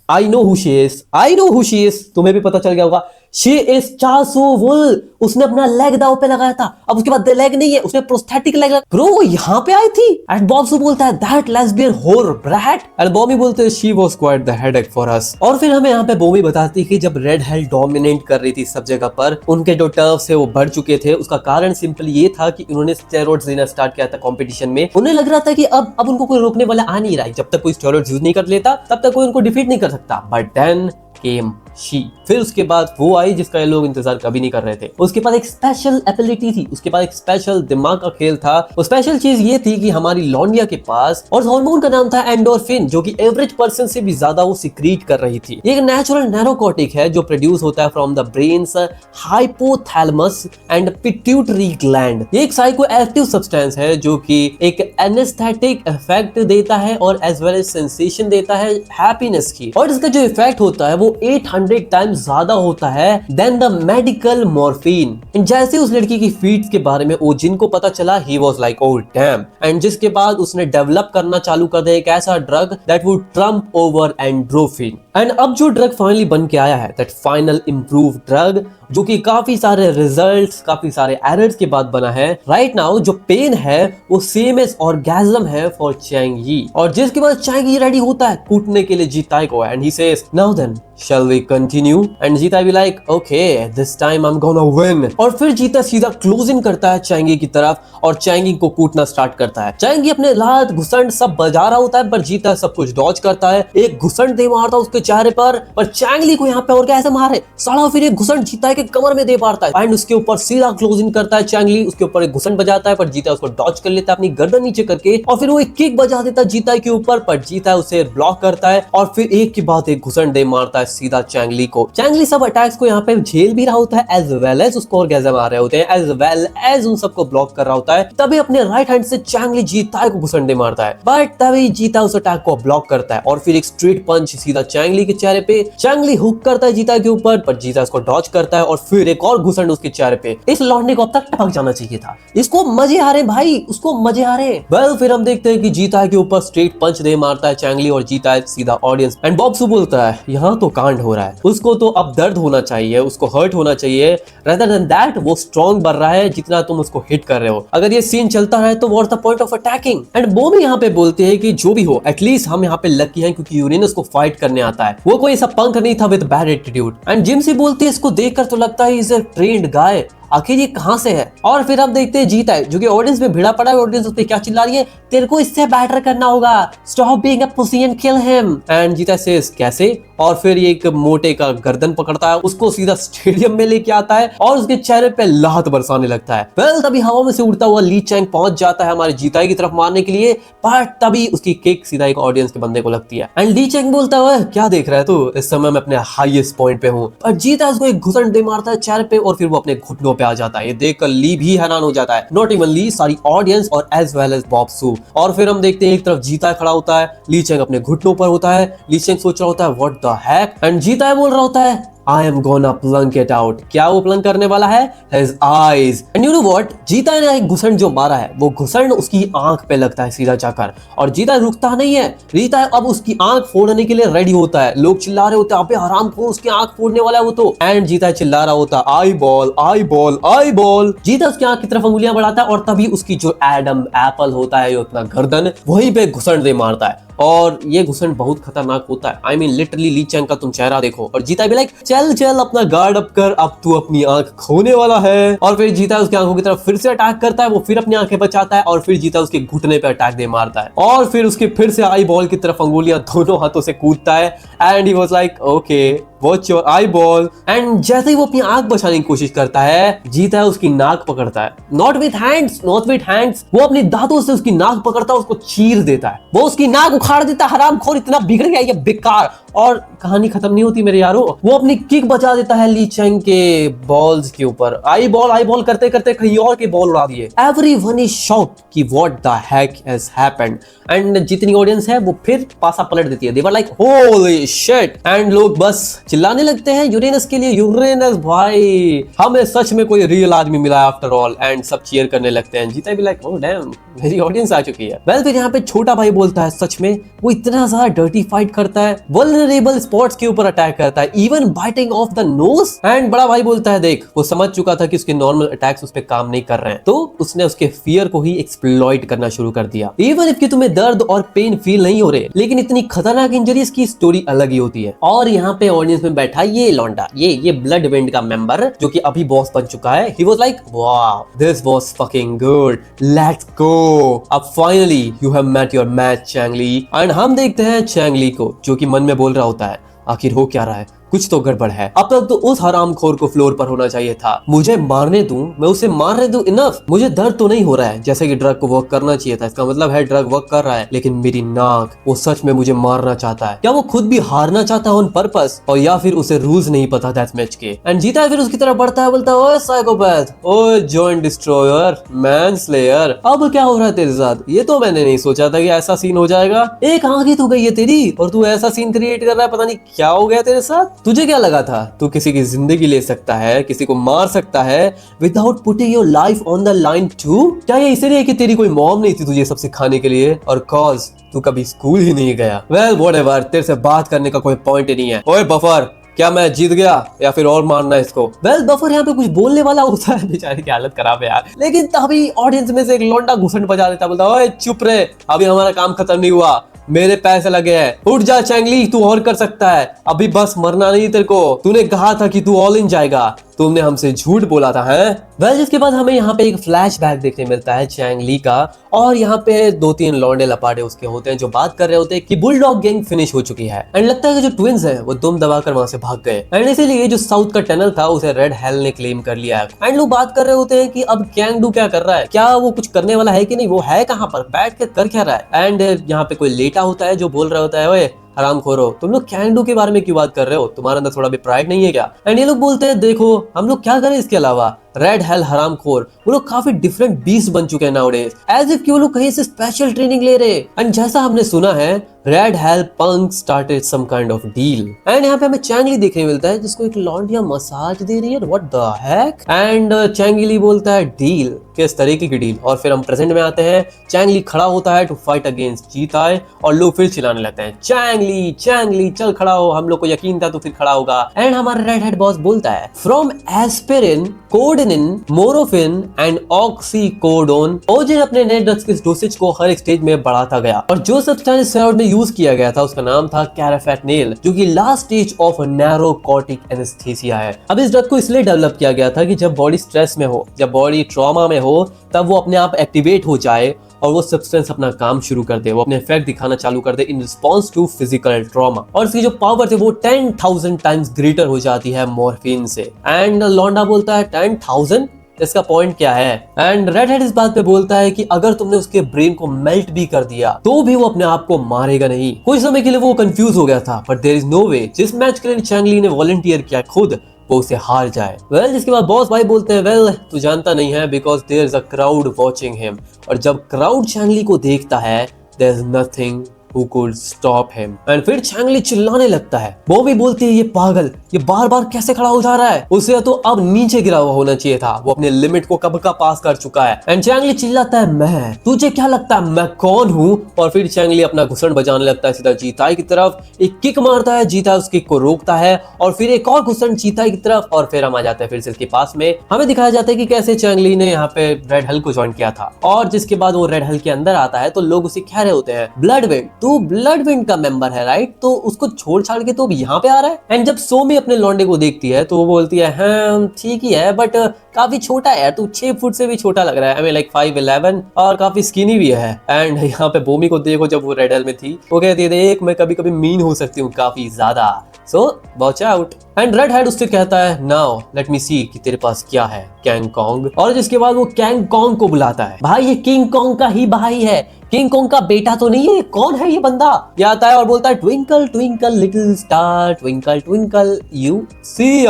I know who she is, तुम्हें भी पता चल गया होगा। She is Cha Soo-woo, उसने अपना लेग दाव पे लगाया था। अब उसके बाद लेग नहीं है, उसने प्रोस्थेटिक लेग लगाया। ब्रो वो यहाँ पे आई थी। एंड बॉब्सू बोलता है दैट लेस्बियन होर ब्रैट। एंड बॉमी बोलते हैं she was quite the headache for us। और फिर हमें यहाँ पे बॉमी बताती है कि जब रेड हेल डोमिनेट कर रही थी सब जगह पर, उनके जो टर्फ्स है वो बढ़ चुके थे। उसका कारण सिंपल ये था कि उन्होंने स्टेरॉइड्स देना स्टार्ट किया था कंपटीशन में। उन्हें लग रहा था कि अब उनको कोई रोकने वाला आ नहीं रहा है, जब तक कोई स्टेरॉइड्स यूज नहीं कर लेता तब तक कोई उनको डिफीट नहीं कर सकता। But then came she. फिर उसके बाद वो आई जिसका ये लोग इंतजार कभी नहीं कर रहे थे। उसके पास एक स्पेशल एबिलिटी थी, उसके पास एक स्पेशल दिमाग का खेल था। वो स्पेशल चीज ये थी कि हमारी लौंडिया के पास, और हार्मोन का नाम था एंडोर्फिन, जो कि एवरेज पर्सन से भी ज्यादा वो सीक्रेट कर रही थी। ये एक नेचुरल नैरोकॉटिक है जो प्रोड्यूस होता है from the brains hypothalamus and pituitary gland. ये एक साइको एक्टिव सब्सटेंस है जो कि एक एनेस्थेटिक इफेक्ट देता है और एज वेल एज सेंसेशन देता है हैप्पीनेस की। और इसका जो इफेक्ट होता है वो 800 टाइम्स ज्यादा होता है देन द मेडिकल मॉर्फिन। जैसे उस लड़की की फीट के बारे में वो जिनको पता चला, ही was like oh dam. And जिसके बाद उसने डेवलप करना चालू कर दिया एक ऐसा drug that would Trump over endorphin. And अब जो ड्रग फाइनली बन के आया है, दैट फाइनल इंप्रूव ड्रग, जो कि काफी सारे रिजल्ट्स, काफी सारे एरर्स के बाद बना है। राइट नाउ जो पेन है वो सेम एज ऑर्गेज्म है फॉर चैंग यी। और जिसके बाद चैंग यी रेडी होता है कूटने के लिए जीताई को। And he says now then shall we continue? And जीता भी like okay this time I'm gonna win। और फिर जीता सीधा क्लोजिंग करता है चैंगी की तरफ और चैंगी को कूटना स्टार्ट करता है। चैंगी अपने लात घुसंड सब बजा रहा होता है, पर जीता सब कुछ डॉज करता है। एक घुसंड दे मारता उसके चेहरे पर चैंगली को यहाँ पे और कैसे मारे साला, फिर एक घुसंड जीता के कमर में दे मारता है। एंड उसके ऊपर सीधा क्लोजिंग करता है चैंगली, उसके ऊपर एक घुसंड बजाता है, पर जीता उसको डॉज कर लेता है अपनी गर्दन नीचे करके। और फिर वो एक किक बजा देता है जीता के ऊपर, पर जीता उसे ब्लॉक करता है और फिर एक के बाद एक घुसंड दे मारता है सीधा चैंगली को। चैंगली सब अटैक्स को यहाँ पे झेल भी रहा होता है, एज वेल एज उसको ऑर्गेज़म आ रहे होते हैं, एज वेल एज उन सबको ब्लॉक कर रहा होता है। तभी अपने राइट हैंड से चैंगली जीता को घुसंडे मारता है, बट तभी जीता उस अटैक को ब्लॉक करता है और फिर एक स्ट्रेट पंच सीधा चैंगली के चेहरे पे। चैंगली हुक करता है जीता के ऊपर, पर जीता उसको डॉज करता है और फिर एक और घुसंड उसके चेहरे पे। इस लौंडे को अब तक टपक जाना चाहिए था, इसको मजे आ रहे भाई, उसको मजे आ रहे। वेल फिर हम देखते हैं कि जीता के ऊपर स्ट्रेट पंच दे मारता है चैंगली और जीता सीधा ऑडियंस। एंड बॉब्सू बोलता है यहाँ तो कांड हो रहा है, उसको तो अब दर्द होना चाहिए, उसको हर्ट होना चाहिए, rather than that वो स्ट्रॉन्ग बन रहा है जितना तुम उसको हिट कर रहे हो। अगर ये सीन चलता है तो what's the point of attacking. And वो भी यहाँ पे बोलते हैं कि जो भी हो एटलीस्ट हम यहाँ पे लकी हैं क्योंकि यूरेनस को फाइट करने आता है, वो कोई ऐसा पंख नहीं था विद बैड एटीट्यूड। एंड जिम सी बोलती है इसको देखकर तो लगता है इज अ ट्रेन्ड गाय, आखिर ये कहां से है। और फिर अब देखते हैं जीता है जो कि ऑडियंस में भिड़ा पड़ा है, ऑडियंस उस पे क्या चिल्ला रही है, तेरे को इससे बैटर करना होगा, stop being a pussy and kill him. And जीता सेज कैसे, और फिर ये एक मोटे का गर्दन पकड़ता है, उसको सीधा स्टेडियम में लेके आता है और उसके चेहरे पे लात बरसाने लगता है। वेल तभी हवा में से उड़ता हुआ ली चैंग पहुंच जाता है हमारे जीताई की तरफ मारने के लिए, बट तभी उसकी किक सीधा एक ऑडियंस के बंदे को लगती है। एंड ली चैंग बोलता है क्या देख रहा है तू, इस समय मैं अपने हाईएस्ट पॉइंट पे हूँ। पर जीता उसको एक घुसंड दे मारता है चेहरे पे और फिर वो अपने घुटनों पे पे आ जाता है। ये देखकर ली भी हैरान हो जाता है, नॉट इवन ली, सारी ऑडियंस और एज वेल एज बॉब सू। और फिर हम देखते हैं एक तरफ जीता खड़ा होता है, ली चैंग अपने घुटनों पर होता है। ली चैंग सोच रहा होता है व्हाट द हेक, एंड जीता बोल रहा होता है I am gonna plunk it out। क्या वो प्लंक करने वाला है? His eyes। And you know what? जीता ने एक घुसन जो मारा है, वो घुसन उसकी आंख पे लगता है सीधा जाकर, और जीता रुकता नहीं है। जीता अब उसकी आंख फोड़ने के लिए रेडी होता है। लोग चिल्ला रहे होते हैं अबे हरामखोर, उसकी आंख फोड़ने वाला है वो तो। एंड जीता चिल्ला रहा होता है eye ball eye ball eye ball. जीता उसकी आंख की तरफ उंगलियां बढ़ाता है, और तभी उसकी जो एडम एप्पल होता है, जो अपना गर्दन, वहीं पे घुसन दे मारता है। और ये घुसन बहुत खतरनाक होता है। I mean literally Lee Chang का तुम चेहरा देखो। और जीता भी लाइक चल चल अपना गार्ड अप कर, अब तू अपनी आंख खोने वाला है। और फिर जीता उसकी आंखों की तरफ फिर से अटैक करता है, वो फिर अपनी आंखें बचाता है, और फिर जीता उसके घुटने पे अटैक दे मारता है, और फिर उसके फिर से आई बॉल की तरफ अंगुलियां दोनों हाथों से कूदता है। And he was like okay watch your eye ball. And जैसे ही वो अपनी आंख बचाने की कोशिश करता है, जीता है उसकी नाक पकड़ता है, not with hands, not with hands, वो अपनी दांतों से उसकी नाक पकड़ता है, उसको चीर देता है, वो उसकी नाक उखाड़ देता है। हरामखोर इतना बिगड़ गया ये बेकार। और कहानी खत्म नहीं होती मेरे यारो, वो अपनी किक बचा देता है ली चैंग के बॉल्स के ऊपर। आई बॉल करते करते कहीं और के बॉल उड़ा दिए। एवरीवन इज शॉक्ड कि what the heck has happened. And जितनी ऑडियंस है वो फिर पासा पलट देती है। They were like holy shit. And लोग बस चिल्लाने लगते हैं यूरेनस के लिए, यूरेनस भाई हमें सच में कोई रियल आदमी मिला आफ्टर ऑल। एंड सब चीयर करने लगते हैं। जीता भी लाइक ओह डैम मेरी ऑडियंस आ चुकी है। वेल फिर यहाँ पे छोटा भाई बोलता है सच में वो इतना ज्यादा डर्टी फाइट करता है, वल्नरेबल स्पॉट्स के ऊपर अटैक करता है, even biting of the nose. And बड़ा भाई बोलता है देख वो समझ चुका था कि उसके नॉर्मल अटैक्स उस पे काम नहीं कर रहे हैं, तो उसने उसके फियर को ही एक्सप्लॉइट करना शुरू कर दिया। इवन इफ कि तुम्हें दर्द और पेन फील नहीं हो रहे, लेकिन इतनी खतरनाक इंजरीज की स्टोरी अलग ही होती है। और यहाँ पे ऑडियंस में बैठा ये लौंडा, ये ब्लड वेंड का मेंबर जो कि अभी बॉस बन चुका है, he was like wow this was fucking good, let's go, अब finally you have met your match Chang Lee. And हम देखते हैं चैंग ली को जो कि मन में बोल रहा होता है आखिर हो क्या रहा है, कुछ तो गड़बड़ है। अब तक तो उस हरामखोर को फ्लोर पर होना चाहिए था, मुझे मारने दूं, मैं उसे मारने दूं, इनफ। मुझे दर्द तो नहीं हो रहा है जैसे कि ड्रग को वर्क करना चाहिए था, इसका मतलब है ड्रग वर्क कर रहा है, लेकिन मेरी नाक, वो सच में मुझे मारना चाहता है। क्या वो खुद भी हारना चाहता है ऑन पर्पस, और या फिर उसे रूल्स नहीं पता डेथ मैच के। एंड जीता है फिर उसकी तरफ बढ़ता है, बोलता है ओए साइकोपैथ, ओए जॉइंट डिस्ट्रॉयर, मैन स्लेयर, अब क्या हो रहा है तेरे साथ? ये तो मैंने नहीं सोचा था कि ऐसा सीन हो जाएगा। एक आंख ही तो गई है तेरी और तू ऐसा सीन क्रिएट कर रहा है, पता नहीं क्या हो गया तेरे साथ। तुझे क्या लगा था तू किसी की जिंदगी ले सकता है, किसी को मार सकता है without putting your life on the line too? क्या ये इसलिए कि तेरी कोई मॉम नहीं थी तुझे सब सिखाने के लिए, और कॉज तू कभी स्कूल ही नहीं गया? वेल व्हाटएवर, तेरे से बात करने का कोई पॉइंट ही नहीं है। ओए बफर, क्या मैं जीत गया या फिर और मारना इसको? वेल बफर यहाँ पे कुछ बोलने वाला होता है, बेचारे की हालत खराब है यार, लेकिन तभी ऑडियंस में से एक लौंडा घुसंड बजा देता, बोलता ओए चुप रहे, अभी हमारा काम खत्म नहीं हुआ, मेरे पैसे लगे हैं, उठ जा चैंग ली, तू और कर सकता है, अभी बस मरना नहीं तेरे को, तूने कहा था कि तू ऑल इन जाएगा, तुमने हमसे झूठ बोला था है? वेल जिसके बाद हमें यहाँ पे एक फ्लैशबैक देखने मिलता है चैंग ली का, और यहाँ पे 2-3 लौंडे लपाटे उसके होते हैं जो बात कर रहे होते हैं कि बुलडॉग गैंग फिनिश हो चुकी है। एंड लगता है कि जो ट्विंस हैं वो दुम दबाकर वहां से भाग गए, एंड इसीलिए जो साउथ का टनल था उसे रेड हेल ने क्लेम कर लिया है। एंड लोग बात कर रहे होते हैं कि अब कैंगडू क्या कर रहा है, क्या वो कुछ करने वाला है कि नहीं, वो है कहाँ पर, बैठ के कर क्या रहा है? एंड यहाँ पे कोई लेटा होता है जो बोल रहा होता है ओए हरामखोरो, तुम लोग कैंगडू के बारे में क्यों बात कर रहे हो, तुम्हारे अंदर थोड़ा भी प्राइड नहीं है क्या? एंड ये लोग बोलते हैं देखो हम लोग क्या करें इसके अलावा, रेड हेल हरामखोर, वो लोग काफी डिफरेंट बीस्ट बन चुके हैं नाउडेज, एज इफ कि वो लोग कहीं से स्पेशल ट्रेनिंग ले रहे। एंड जैसा हमने सुना है red hell punk started some kind of deal. And यहाँ पे हमें चैंग ली देखने मिलता है जिसको एक लौंडिया मसाज दे रही है, what the heck. And Chang Lee बोलता है डील, किस तरीके की डील? और फिर हम प्रेजेंट में आते हैं, चैंग ली खड़ा होता है टू फाइट अगेंस्ट जीता है, और लोग फिर चिल्लाने लगते हैं चैंग ली चल खड़ा हो, हम लोग को यकीन था तू फिर खड़ा होगा। एंड हमारा रेड हेड बॉस बोलता है फ्रॉम एस्पिरिन, कोडेनिन, मोरोफिन एंड ऑक्सीकोडोन, ओजिन अपने नए ड्रग्स के डोसेज को हर एक स्टेज में बढ़ाता गया, और जो सब्सटेंस स्टेरॉइड में यूज किया गया था उसका नाम था कैराफेटनिल, जो कि लास्ट स्टेज ऑफ नैरोकॉर्टिक एनेस्थीसिया है। अब इस ड्रग को इसलिए डेवलप किया गया था कि जब बॉडी स्ट्रेस में हो, जब बॉडी ट्रॉमा में हो, तब वो अपने आप एक्टिवेट हो जाए और वो सब्सटेंस अपना काम शुरू कर दे, वो अपने इफेक्ट दिखाना चालू कर दे in response to physical trauma, और इसकी जो पावर है वो 10,000 टाइम्स ग्रेटर हो जाती है मॉर्फिन से। एंड लौंडा बोलता है 10,000, इसका पॉइंट क्या है? एंड रेड हेड इस बात पे बोलता है कि अगर तुमने उसके ब्रेन को मेल्ट भी कर दिया तो भी वो अपने आप को मारेगा नहीं। कुछ समय के लिए वो कंफ्यूज हो गया था, बट देयर इज नो वे। जिस मैच के लिए चैंग ली ने वॉलंटियर किया खुद, वो उसे हार जाए। वेल जिसके बाद बॉस भाई बोलते हैं वेल तू जानता नहीं है because there is a crowd watching him. और जब क्राउड चैंगली को देखता है there is nothing who could stop him। And फिर चैंगली चिल्लाने लगता है। बॉबी बोलती है ये पागल ये बार बार कैसे खड़ा हो जा रहा है, उसे तो अब नीचे गिरा हुआ होना चाहिए था, वो अपने लिमिट को कब का पास कर चुका है। एंड चैंगली चिल्लाता है मैं, तुझे क्या लगता है मैं कौन हूँ। और फिर चैंगली अपना घुसड़ बजाने लगता है सीधा जीताई की तरफ, एक किक मारता है, जीता उस किक को रोकता है और फिर एक और घुसड़ जीताई की तरफ। और फिर हम आ जाते हैं फिर से इसके पास में, हमें दिखाया जाता है कि कैसे चैंगली ने यहाँ पे रेड हल को ज्वाइन किया था। और जिसके बाद वो रेड हल के अंदर आता है तो लोग उसे कह रहे होते हैं ब्लडविंड, तू ब्लडविंड का मेंबर है राइट, तो उसको छोड़ छाड़ के तो यहाँ पे आ रहा है। एंड जब सोमी अपने लौंडे को देखती है तो वो बोलती है हाँ ठीक ही है बट काफी छोटा है, तू 6 फुट से भी छोटा लग रहा है, आई मीन लाइक 5'11" और काफी स्किनी भी है। एंड यहाँ पे बोमी को देखो जब वो रेड हल में थी वो कहती है देख मैं कभी कभी मीन हो सकती हूँ काफी ज्यादा, so watch out. And red head उससे कहता है नाउ लेट मी सी कि तेरे पास क्या है कैंग कॉन्ग। और जिसके बाद वो कैंग कॉन्ग को बुलाता है, भाई ये किंग कॉन्ग का ही भाई है, किंग कॉन्ग का बेटा तो नहीं है, कौन है ये बंदा। ये आता है और बोलता है twinkle twinkle little star twinkle twinkle you see.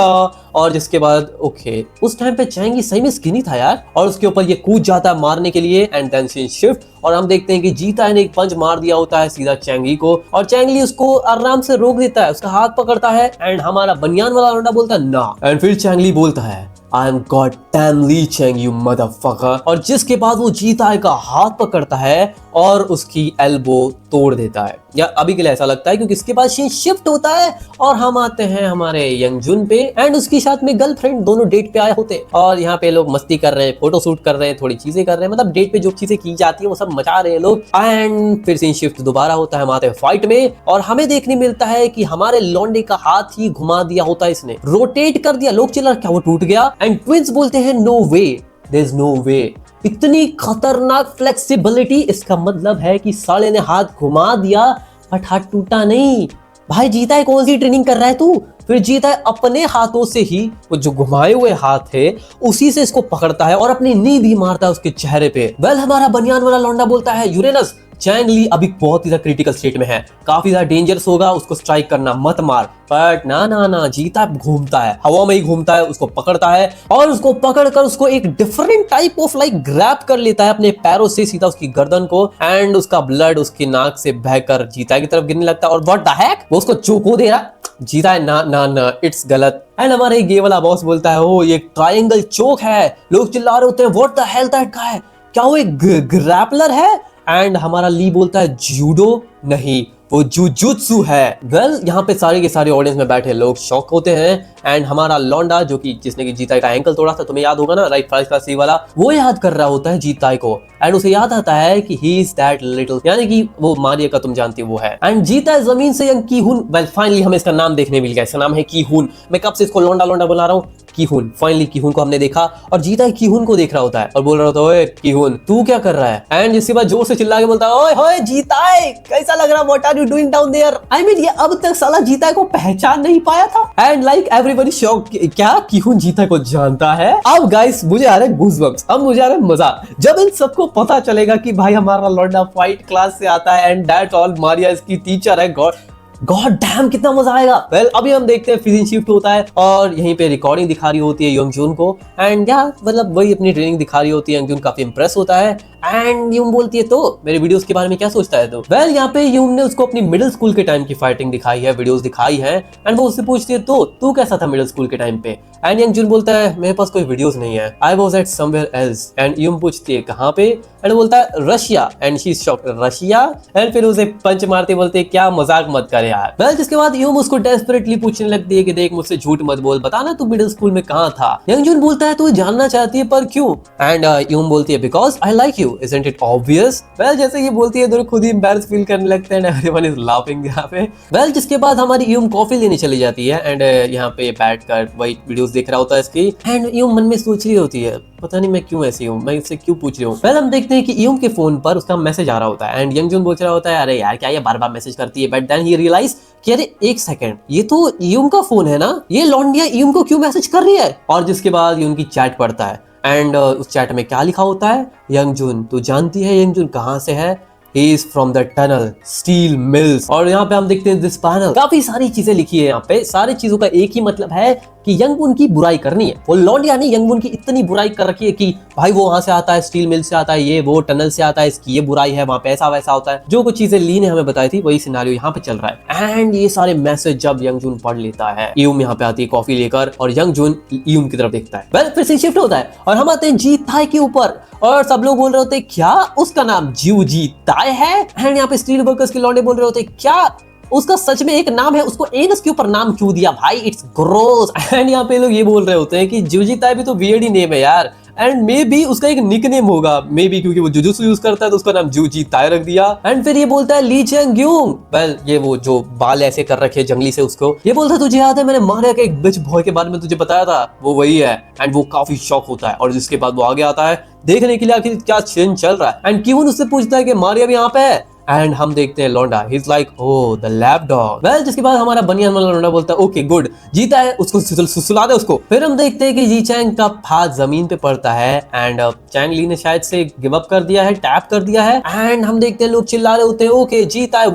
और जिसके बाद ओके उस टाइम पे चैंगी सही में स्किनी था यार, और उसके ऊपर ये कूद जाता है मारने के लिए एंड देन सीन शिफ्ट और हम देखते हैं कि जीता ने एक पंच मार दिया होता है सीधा चैंगी को और चैंगली उसको आराम से रोक देता है, उसका हाथ पकड़ता है एंड हमारा बनियान वाला लौंडा बोलता है ना। एंड फिर चैंगली बोलता है I am goddamn Lee Chang you motherfucker। और जिसके बाद वो जीताई का हाथ पकड़ता है और उसकी एल्बो तोड़ देता है, या अभी के लिए ऐसा लगता है क्योंकि इसके बाद सीन शिफ्ट होता है और हम आते हैं हमारे यंग जुन पे एंड उसके साथ में गर्लफ्रेंड दोनों डेट पे आए होते हैं और यहाँ पे लोग मस्ती कर रहे हैं, फोटो शूट कर रहे हैं, थोड़ी चीजें कर रहे हैं, मतलब डेट पे जो चीजें की जाती है वो सब मचा रहे हैं लोग। एंड फिर सीन शिफ्ट दोबारा होता है, हम आते हैं फाइट में और हमें देखने मिलता है कि हमारे लौंडे का हाथ ही घुमा दिया होता है, इसने रोटेट कर दिया, लोग चिल्ला क्या वो टूट गया। एंड ट्विंस बोलते हैं no way there is no way, इतनी खतरनाक फ्लेक्सिबिलिटी, इसका मतलब है कि साले ने हाथ घुमा दिया बट हाथ टूटा नहीं। भाई जीता है कौन सी ट्रेनिंग कर रहा है तू। फिर जीता है अपने हाथों से ही वो जो घुमाए हुए हाथ है उसी से इसको पकड़ता है और अपनी नी भी मारता है उसके चेहरे पे। वेल हमारा बनियान वाला लौंडा बोलता है यूरेनस चैंगली अभी बहुत ही ज्यादा क्रिटिकल स्टेट में है, काफी ज्यादा डेंजरस होगा, उसको स्ट्राइक करना मत मार। बट ना ना ना जीता घूमता है, हवा में ही घूमता है, उसको पकड़ता है और उसको पकड़कर उसको एक different type of like grab कर लेता है अपने पैरों से सीधा उसकी गर्दन को एंड उसका ब्लड उसकी नाक से बहकर जीता की तरफ गिरने लगता है। और व्हाट द हेक वो उसको चूको दे रहा, जीता है ना ना ना इट्स गलत। एंड हमारे ये वाला बॉस बोलता है ओ ये ट्रायंगल चोक है, लोग चिल्ला रहे होते हैं what the hell that guy, क्या वो एक ग्रैपलर है। एंड हमारा ली बोलता है जूडो नहीं वो जुजुत्सु है। वेल यहाँ पे सारे के सारे ऑडियंस में बैठे लोग शॉक होते हैं एंड हमारा लौंडा जो कि जिसने की जीताई का एंकल तोड़ा था, तुम्हें याद होगा ना राइट, फर्स्ट क्लास सी वाला, वो याद कर रहा होता है जीताई को एंड उसे याद आता है कि ही इज दैट लिटिल, यानी कि वो मारिया का तुम जानती वो है। एंड जीता जमीन से यंग कीहुन, वेल फाइनली हमें इसका नाम देखने मिल गया, इसका नाम है कीहुन। मैं कब से इसको लौंडा लौंडा बुला रहा हूँ, कीहुन। फाइनली कीहुन को हमने देखा और जीता कीहुन को देख रहा होता है और बोल रहा होता है ओए कीहुन तू क्या कर रहा है। एंड जिसके बाद जोर से चिल्ला के बोलता है ओए होए जीताई कैसा लग रहा, what are you doing down there. I mean ये अब तक साला जीताई को पहचान नहीं पाया था एंड लाइक एवरीबॉडी शॉक, क्या कीहुन जीताई को जानता है। अब गाइस मुझे आ रहे गूज़बम्प्स, अब मुझे आ रहा है मजा जब इन सबको पता चलेगा कि भाई हमारा लौंडा फाइट क्लास से आता है एंड दैट ऑल मारिया इसकी टीचर है। गॉड डैम कितना मजा आएगा। वेल अभी हम देखते हैं फिजिन शिफ्ट होता है और यहीं पे रिकॉर्डिंग दिखा रही होती है यंगजून को एंड या मतलब वही अपनी ट्रेनिंग दिखा रही होती है। यंगजून काफी इंप्रेस होता है एंड यूम बोलती है तो मेरे वीडियोस के बारे में क्या सोचता है तो। वेल यहाँ पे यूम ने उसको अपनी मिडिल स्कूल के टाइम की फाइटिंग दिखाई है, वीडियोस दिखाई है एंड वो उससे पूछती है तो तू कैसा था मिडिल स्कूल के टाइम पे। एंड यंगजून बोलता है मेरे पास कोई वीडियोस नहीं है, I was at somewhere else. And यूम पूछती है कहाँ पे एंड बोलता है Russia and she is shocked Russia and फिर उसे पंच मारते बोलते क्या मजाक मत कर यार। वेल जिसके बाद यूम उसको डेस्परेटली पूछने लगती है कि देख मुझसे झूठ मत बोल, बताना तू मिडिल स्कूल में कहाँ था। यंगजून बोलता है तू जानना चाहती है पर क्यों। एंड यूम बोलती है because I like you isn't it obvious. Well जैसे ये बोलती है दोनों खुद ही एम्बैरेस फील करने लगते हैं एंड एवरीवन इज लाफिंग यहाँ पे। वेल जिसके बाद हमारी यूम कॉफी लेने चली जाती है एंड यहाँ पे बैठकर वही वीडियोस देख रहा होता है इसकी एंड यूम मन में सोच रही होती है पता नहीं मैं क्यों ऐसी हूँ, मैं इससे क्यों पूछ रही हूँ। पहले हम देखते हैं कि यूम के फोन पर उसका मैसेज आ रहा होता है एंड यंगजून बोल रहा होता है अरे यार क्या ये बार बार मैसेज करती है। बट देन ही रियलाइज कि अरे एक सेकंड ये तो यूम का फोन है ना, ये लौंडिया यूम को क्यों मैसेज कर रही है। और जिसके बाद यूम की चैट पढ़ता है एंड उस चैट में क्या लिखा होता है यंगजून तू जानती है यंगजून कहाँ से है, He is from the tunnel, steel mills। और यहाँ पे हम देखते हैं this panel, काफी सारी चीजें लिखी है यहाँ पे, सारी चीजों का एक ही मतलब है कि यंगबुन की बुराई करनी है। वो लौंडिया ने यंगबुन की इतनी बुराई कर रखी है कि भाई वो वहां से आता है, स्टील मिल से आता है, ये वो टनल से आता है, इसकी ये बुराई है, वहां पे ऐसा वैसा होता है। जो कुछ चीजें ली ने हमें बताई थी वही सिनेरियो यहाँ पे चल रहा है। एंड ये सारे मैसेज जब यंगजून पढ़ लेता है, यूम यहाँ पे आती है कॉफी लेकर और यंगजून यूम की तरफ देखता है। वेल फिर से शिफ्ट होता है और हम आते हैं जी ताई के ऊपर और सब लोग बोल रहे होते हैं क्या उसका नाम जिऊ जी ताई है। एंड यहाँ पे स्टील वर्कर्स के लौंडे बोल रहे होते हैं क्या उसका सच में एक नाम है, उसको एनस के ऊपर नाम क्यों दिया भाई, इट्स ग्रोस। एंड यहाँ पे लोग ये बोल रहे होते हैं कि जिऊ ताई भी तो वियर्ड ही नेम है यार, एंड मे बी उसका एक निक नेम होगा, मे बी क्योंकि वो जुजुत्सु यूज करता है तो उसका नाम जूजी ताई रख दिया। एंड फिर ये बोलता है ली चेंगयूंग, वेल ये वो जो बाल ऐसे कर रखे जंगली से, उसको ये बोलता है तुझे याद है मैंने मारिया के एक बिच बॉय के बारे में तुझे बताया था, वो वही है। एंड वो काफी शॉक होता है और जिसके बाद वो आगे आता है देखने के लिए आखिर क्या चेंज चल रहा है। एंड क्यों उससे पूछता है कि मारिया भी यहाँ पे है। एंड हम देखते हैं लौंडा, ही is like oh the lap dog. Well जिसके बाद हमारा बनियान वाला लौंडा बोलता है ओके गुड, जीता है, उसको सुला दे उसको। फिर हम देखते हैं कि जी चैंग का हाथ जमीन पे पड़ता है एंड चैंग ली ने शायद से गिव अप कर दिया है, टैप कर दिया है। एंड हम देखते हैं लोग चिल्ला रहे होते हैं ओके जीता है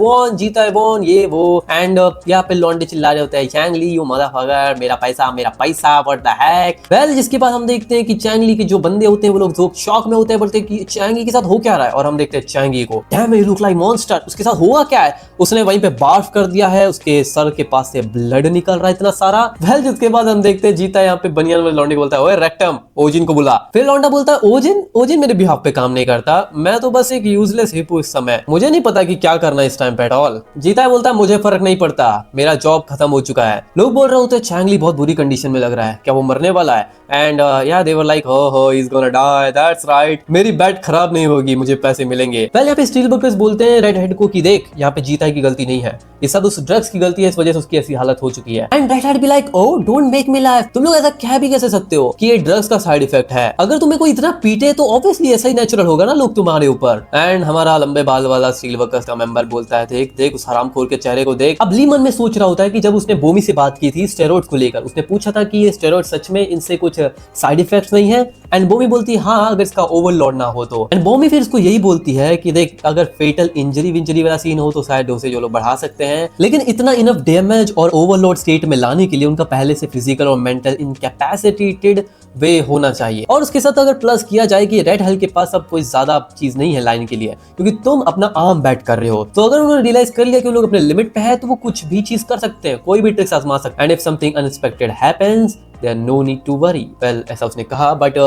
वॉन ये वो। एंड यहाँ पे लौंडे चिल्ला रहे होते हैं चैंग ली यू मदरफकर, मेरा पैसा व्हाट द हेक। वेल जिसके बाद हम देखते हैं कि चैंग ली के जो बंदे होते हैं वो लोग शॉक में होते हैं, बोलते हैं कि चैंग ली के साथ हो क्या रहा है। और हम देखते हैं चैंग ली को, damn you look like monster, उसके साथ हुआ क्या है, उसने वहीं पे बार्फ कर दिया है, उसके सर के पास से ब्लड निकल रहा है इतना सारा। वेल जिसके बाद हम देखते हैं जीता यहाँ पे बनियान वाले लौंडे को बोलता है ओए रेक्टम ओजिन को बुला। फिर लौंडा बोलता है ओजिन मेरे बिहाफ पे काम नहीं करता, मैं तो बस एक यूजलेस हिप हूँ इस समय, मुझे नहीं पता कि क्या करना है इस टाइम पे एट ऑल। जीता है बोलता है मुझे फर्क नहीं पड़ता, मेरा जॉब खत्म हो चुका है। लोग बोल रहे होते हैं चैंग ली बहुत बुरी कंडीशन में लग रहा है, क्या वो मरने वाला है। एंड या दे वर लाइक हो he is gonna die, that's right, मेरी बैट खराब नहीं होगी, मुझे पैसे मिलेंगे। वेल यहाँ पे स्टील वर्कर्स बोलते हैं रेड हेड को कि देख यहाँ पे जीता की गलती नहीं है, ये सब उस ड्रग्स की गलती है, इस वजह से उसकी ऐसी हालत हो चुकी है। And red head be like oh don't make me laugh, तुम लोग ऐसा कह भी कैसे सकते हो कि ये ड्रग्स का साइड इफेक्ट है, अगर तुम्हें कोई इतना पीटे तो ऑब्वियसली ऐसा ही नेचुरल होगा ना लोग तुम्हारे ऊपर। एंड हमारा लंबे बाल वाला स्टील वर्कर्स का मेंबर बोलता है देख देख उस हरामखोर के चेहरे को देख। अब ली मन में सोच रहा होता है कि जब उसने बोमी से बात की थी स्टेरॉइड को लेकर, उसने पूछा था कि ये स्टेरॉइड सच में इनसे कुछ साइड इफेक्ट्स नहीं है। एंड बोमी बोलती है हाँ अगर इसका ओवरलोड ना हो तो। एंड बोमी फिर इसको यही बोलती है कि देख अगर फेटल इंजरी वाला सीन हो तो शायद डोसेज जो लोग बढ़ा सकते हैं, लेकिन इतना इनफ डैमेज और ओवरलोड स्टेट में लाने के लिए उनका पहले से फिजिकल और मेंटल इनकैपेसिटेटेड वे होना चाहिए। और उसके साथ अगर प्लस किया जाए कि रेड हेल के पास अब कोई ज्यादा चीज नहीं है लाइन के लिए, क्योंकि तुम अपना आर्म बैट कर रहे हो, तो अगर उन्होंने रियलाइज कर लिया कि लोग अपने लिमिट पे है तो वो कुछ भी चीज कर सकते हैं, कोई भी ट्रिक्स आजमा सकते हैं। And if something unexpected happens there no need to worry. Well ऐसा उसने कहा बट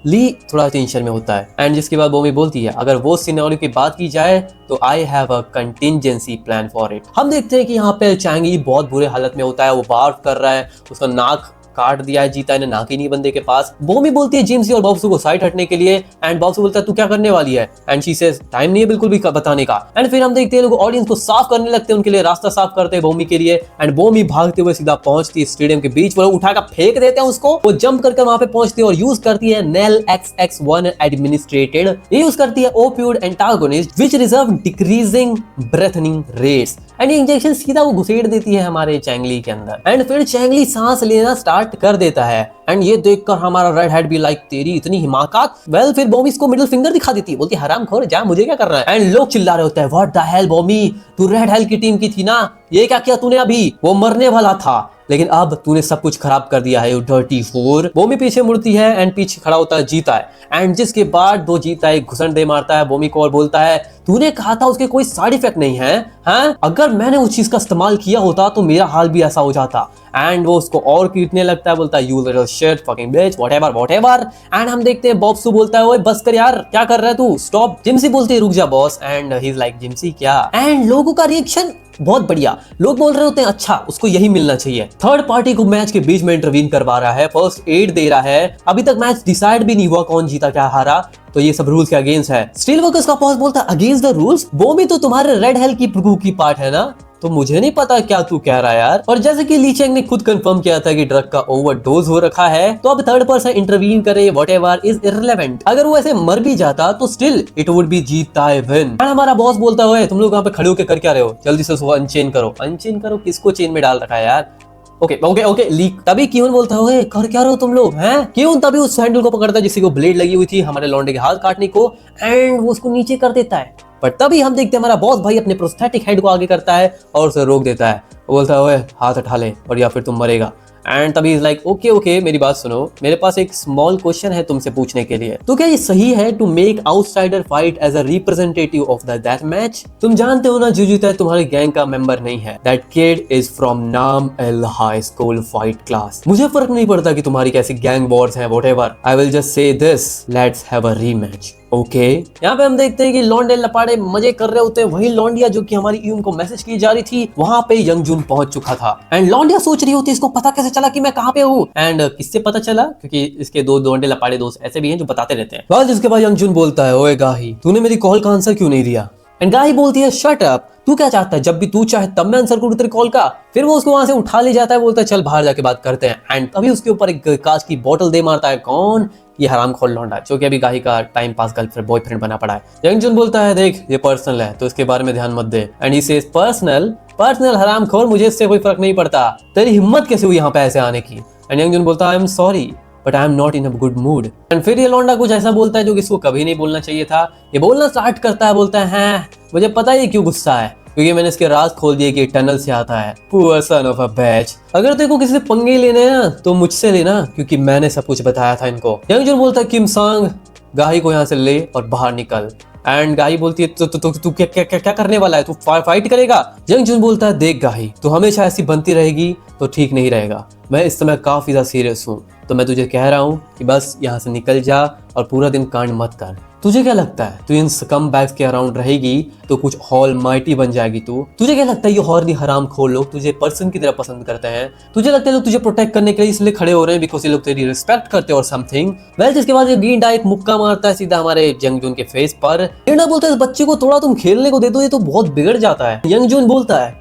ली थोड़ा टेंशन में होता है। एंड जिसके बाद बोमी बोलती है अगर वो सिनेरियो की बात की जाए तो I have a contingency plan for it. हम देखते हैं कि यहाँ पे चैंग ली बहुत बुरे हालत में होता है, वो बार्फ कर रहा है, उसका नाक काट दिया है जीता ने, नाक ही नहीं बंदे के पास। बोमी बोलती है जिमसी और बॉब्सू को साइड हटने के लिए। एंड बॉब्सू बोलता है तू क्या करने वाली है। एंड शी सेज टाइम नहीं है बिल्कुल भी बताने का। एंड फिर हम देखते हैं लोग ऑडियंस को साफ करने लगते हैं, उनके लिए रास्ता साफ करते हैं बोमी के लिए। एंड बोमी भागते हुए सीधा पहुंचती है स्टेडियम के बीच, वो उठाकर फेंक देते हैं उसको, वो जंप करके वहां पे पहुंचती है और यूज करती है नेल XX1 एडमिनिस्ट्रेटेड। ये यूज करती है opioid antagonist which reverse decreasing breathing rates. And ये इंजेक्शन सीधा वो घुसेड़ देती है हमारे चैंगली के अंदर। एंड फिर चैंगली सांस लेना स्टार्ट कर देता है। एंड ये देखकर हमारा रेड हेड भी लाइक तेरी इतनी हिमाकत। वेल फिर बॉमी इसको मिडिल फिंगर दिखा देती है, बोलती हरामखोर जा मुझे क्या कर रहा है। एंड लोग चिल्ला रहे होते हैं व्हाट द हेल बॉमी, तू रेड हेल की टीम की थी ना, ये क्या किया तूने, अभी वो मरने वाला था लेकिन अब तूने सब कुछ खराब कर दिया है यू डर्टी फोर। बोमी पीछे मुड़ती है एंड पीछे खड़ा होता है जीता है। एंड जिसके बाद दो जीता एक घुसन दे मारता है बोमी को और बोलता है तूने कहा था उसके कोई साइड इफेक्ट नहीं है, हाँ? अगर मैंने उस चीज का इस्तेमाल किया होता तो मेरा हाल भी ऐसा हो जाता। एंड वो उसको और पीटने लगता है, बोलता है you little shit fucking bitch whatever. And हम देखते हैं बॉब्सू बोलता है ओए बस कर यार, क्या कर रहा है तू, स्टॉप। जिमसी बोलती है रुक जा boss. And he is like जिमसी क्या। एंड लोगों का रिएक्शन बहुत बढ़िया, लोग बोल रहे होते हैं अच्छा उसको यही मिलना चाहिए। थर्ड पार्टी को मैच के बीच में इंटरवीन करवा रहा है, फर्स्ट एड दे रहा है, अभी तक मैच डिसाइड भी नहीं हुआ कौन जीता क्या हारा, तो ये सब रूल्स के अगेंस्ट है। स्टील वर्कर्स का बॉस बोलता है अगेंस्ट द रूल्स, बोमी तो तुम्हारे रेड हेल की प्रभु की पार्ट है ना, तो मुझे नहीं पता क्या तू कह रहा है यार। और जैसे कि ली चैंग ने खुद कंफर्म किया था कि ड्रग का ओवरडोज हो रखा है, तो अब थर्ड पर्सन इंटरवीन करे व्हाटएवर इज इररिलेवेंट। अगर वो ऐसे मर भी जाता तो स्टिल इट वुड बी जीता है विन। हमारा बॉस बोलता है तुम लोग यहाँ पे खड़े होकर कर क्या रहे हो, जल्दी से उसको अनचेन करो। अनचेन करो किसको चेन में डाल रखा है यार। Okay leak. तभी क्यों बोलता है कर क्या रहे हो तुम लोग हैं। क्यों तभी उस हैंडल को पकड़ता है जिससे को ब्लेड लगी हुई थी हमारे लौंडे के हाथ काटने को, एंड वो उसको नीचे कर देता है। पर तभी हम देखते हैं हमारा बॉस भाई अपने प्रोस्थेटिक हेड को आगे करता है और उसे रोक देता है। वो बोलता है ओए हाथ उठा ले और या फिर तुम मरेगा। एंड तभी इज लाइक ओके ओके मेरी बात सुनो, मेरे पास एक स्मॉल क्वेश्चन है तुमसे पूछने के लिए। तो क्या ये सही है to make outsider fight as a representative of the that match? तुम जानते हो ना जुजुता तुम्हारे गैंग का मेंबर नहीं है। दैट किड इज फ्रॉम नाम L high school fight class. मुझे फर्क नहीं पड़ता कि तुम्हारी कैसी गैंग वॉर्स हैं, whatever, I will just say this, let's have a rematch. Okay यहाँ पे हम देखते हैं कि लौंडे लपाड़े मजे कर रहे होते हैं। वही लौंडिया जो कि हमारी यून को मैसेज की जा रही थी, वहां पे यंगजून पहुंच चुका था। एंड लौंडिया सोच रही होती है इसको पता कैसे चला कि मैं कहां पे हूँ। एंड किससे पता चला? क्योंकि इसके दो लौंडे लपाड़े दोस्त ऐसे भी हैं जो बताते रहते हैं। बस जिसके बाद यंगजून बोलता है ओए गाही तूने मेरी कॉल का आंसर क्यों नहीं दिया? एंड गाही बोलती है शट अप, तू क्या चाहता है? जब भी तू चाहे तब मैं आंसर करूँ तेरे कॉल का। फिर वो उसको वहां से उठा ले जाता है, बोलता है चल बाहर जाके बात करते हैं। एंड तभी उसके ऊपर एक कांच की बोतल दे मारता है। कौन? ये हरामखोर लौंडा जो कि अभी गाही का टाइम पास गर्लफ्रेंड बॉयफ्रेंड बना पड़ा है। यंगजून बोलता है देख ये पर्सनल है तो इसके बारे में ध्यान मत दे। एंड ही सेज पर्सनल हरामखोर, मुझे इससे कोई फर्क नहीं पड़ता। तेरी हिम्मत कैसे हुई यहाँ पे ऐसे आने की? एंड यंगजून बोलता है I am sorry but I am not in a good mood. And फिर ये लौंडा कुछ ऐसा बोलता है जो कि इसको कभी नहीं बोलना चाहिए था। ये बोलना स्टार्ट करता है, बोलता है मुझे पता है क्यों गुस्सा है, क्योंकि मैंने इसके राज खोल दिए कि टनल से आता है। Poor sun of a batch. अगर तेरे को किसी से पंगे लेने हैं तो मुझसे लेना, क्योंकि मैंने सब कुछ बताया था इनको। यंगजून बोलता है किम सांग गाही को यहाँ से ले और बाहर निकल। एंड गाही बोलती है तू क्या करने वाला है? तू फाइट करेगा? यंगजून बोलता है देख गाही तू हमेशा ऐसी बनती रहेगी तो ठीक नहीं रहेगा। मैं इस समय काफी ज्यादा सीरियस हूँ, तो मैं तुझे कह रहा हूँ कि बस यहाँ से निकल जा और पूरा दिन कांड मत कर। तुझे क्या लगता है तू इन स्कम बैग्स के अराउंड रहेगी तो कुछ ऑल माइटी बन जाएगी तू? तुझे क्या लगता है ये हॉर्नी हराम खोर लोग तुझे पर्सन की तरह पसंद करते हैं? तुझे लगता है लोग तुझे प्रोटेक्ट करने के लिए इसलिए खड़े हो रहे हैं बिकॉज ये लोग तेरी रिस्पेक्ट करते हैं और समथिंग? वेल जिसके बाद ये गेंडा एक मुक्का मारता है सीधा हमारे यंगजून के फेस पर। गेंडा बोलता है इस बच्चे को थोड़ा तुम खेलने को दे दो, ये तो बहुत बिगड़ जाता है। यंगजून बोलता है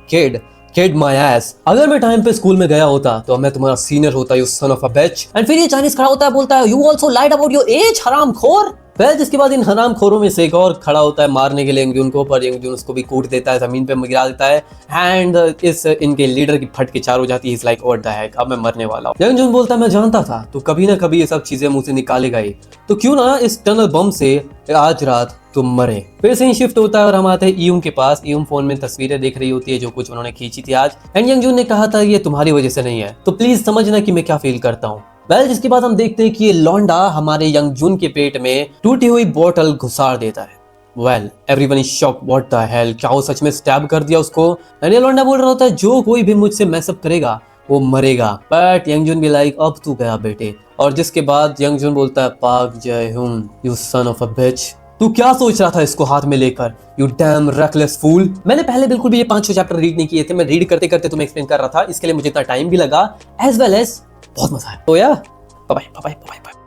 किड माय एस, अगर मैं टाइम पे स्कूल में गया होता तो मैं तुम्हारा सीनियर होता, you son of a bitch. And फिर ये चाइनीज खड़ा होता है, बोलता है you also lied about your age हरामखोर। फिर जिसके बाद इन हराम खोरों में से एक और खड़ा होता है मारने के लिए यंगजून को, पर यंगजून उसको भी कूट देता है, जमीन पे गिरा देता है। एंड इस इनके लीडर की फट के चार हो जाती है। इज लाइक व्हाट द हेक, अब मैं मरने वाला हूँ। यंगजून बोलता है मैं जानता था तो कभी ना कभी ये सब चीजें मुंह से निकालेगा ही, तो क्यों ना इस टनल बम से आज रात तुम मरे। फिर से शिफ्ट होता है और हम आते हैं ईयूम के पास। ईयूम फोन में तस्वीरें देख रही होती है जो कुछ उन्होंने खींची थी आज। एंड यंगजून ने कहा था ये तुम्हारी वजह से नहीं है, तो प्लीज समझना कि मैं क्या फील करता हूँ। वेल जिसके बाद हम देखते हैं कि ये लौंडा हमारे यंगजून के पेट में टूटी हुई बोतल घुसाड़ देता है। Well everyone is shock, what the hell, क्या वो सच में स्टैब कर दिया उसको? एंड ये लौंडा बोल रहा होता है जो कोई भी मुझसे मैसअप करेगा वो मरेगा। बट यंगजून भी लाइक अब तू गया बेटे। और जिसके बाद यंगजून बोलता है पाक जय हुन, यू सन ऑफ अ बिच। तू क्या सोच रहा था इसको हाथ में लेकर, यू डैम रेकलेस फूल। मैंने पहले बिल्कुल भी ये 5-6 चैप्टर रीड नहीं किए थे, मैं रीड करते करते तुम्हें एक्सप्लेन कर रहा था, इसके लिए मुझे इतना टाइम भी लगा एज वेल एज बहुत मजा आया। तो या बाय बाय बाय बाय।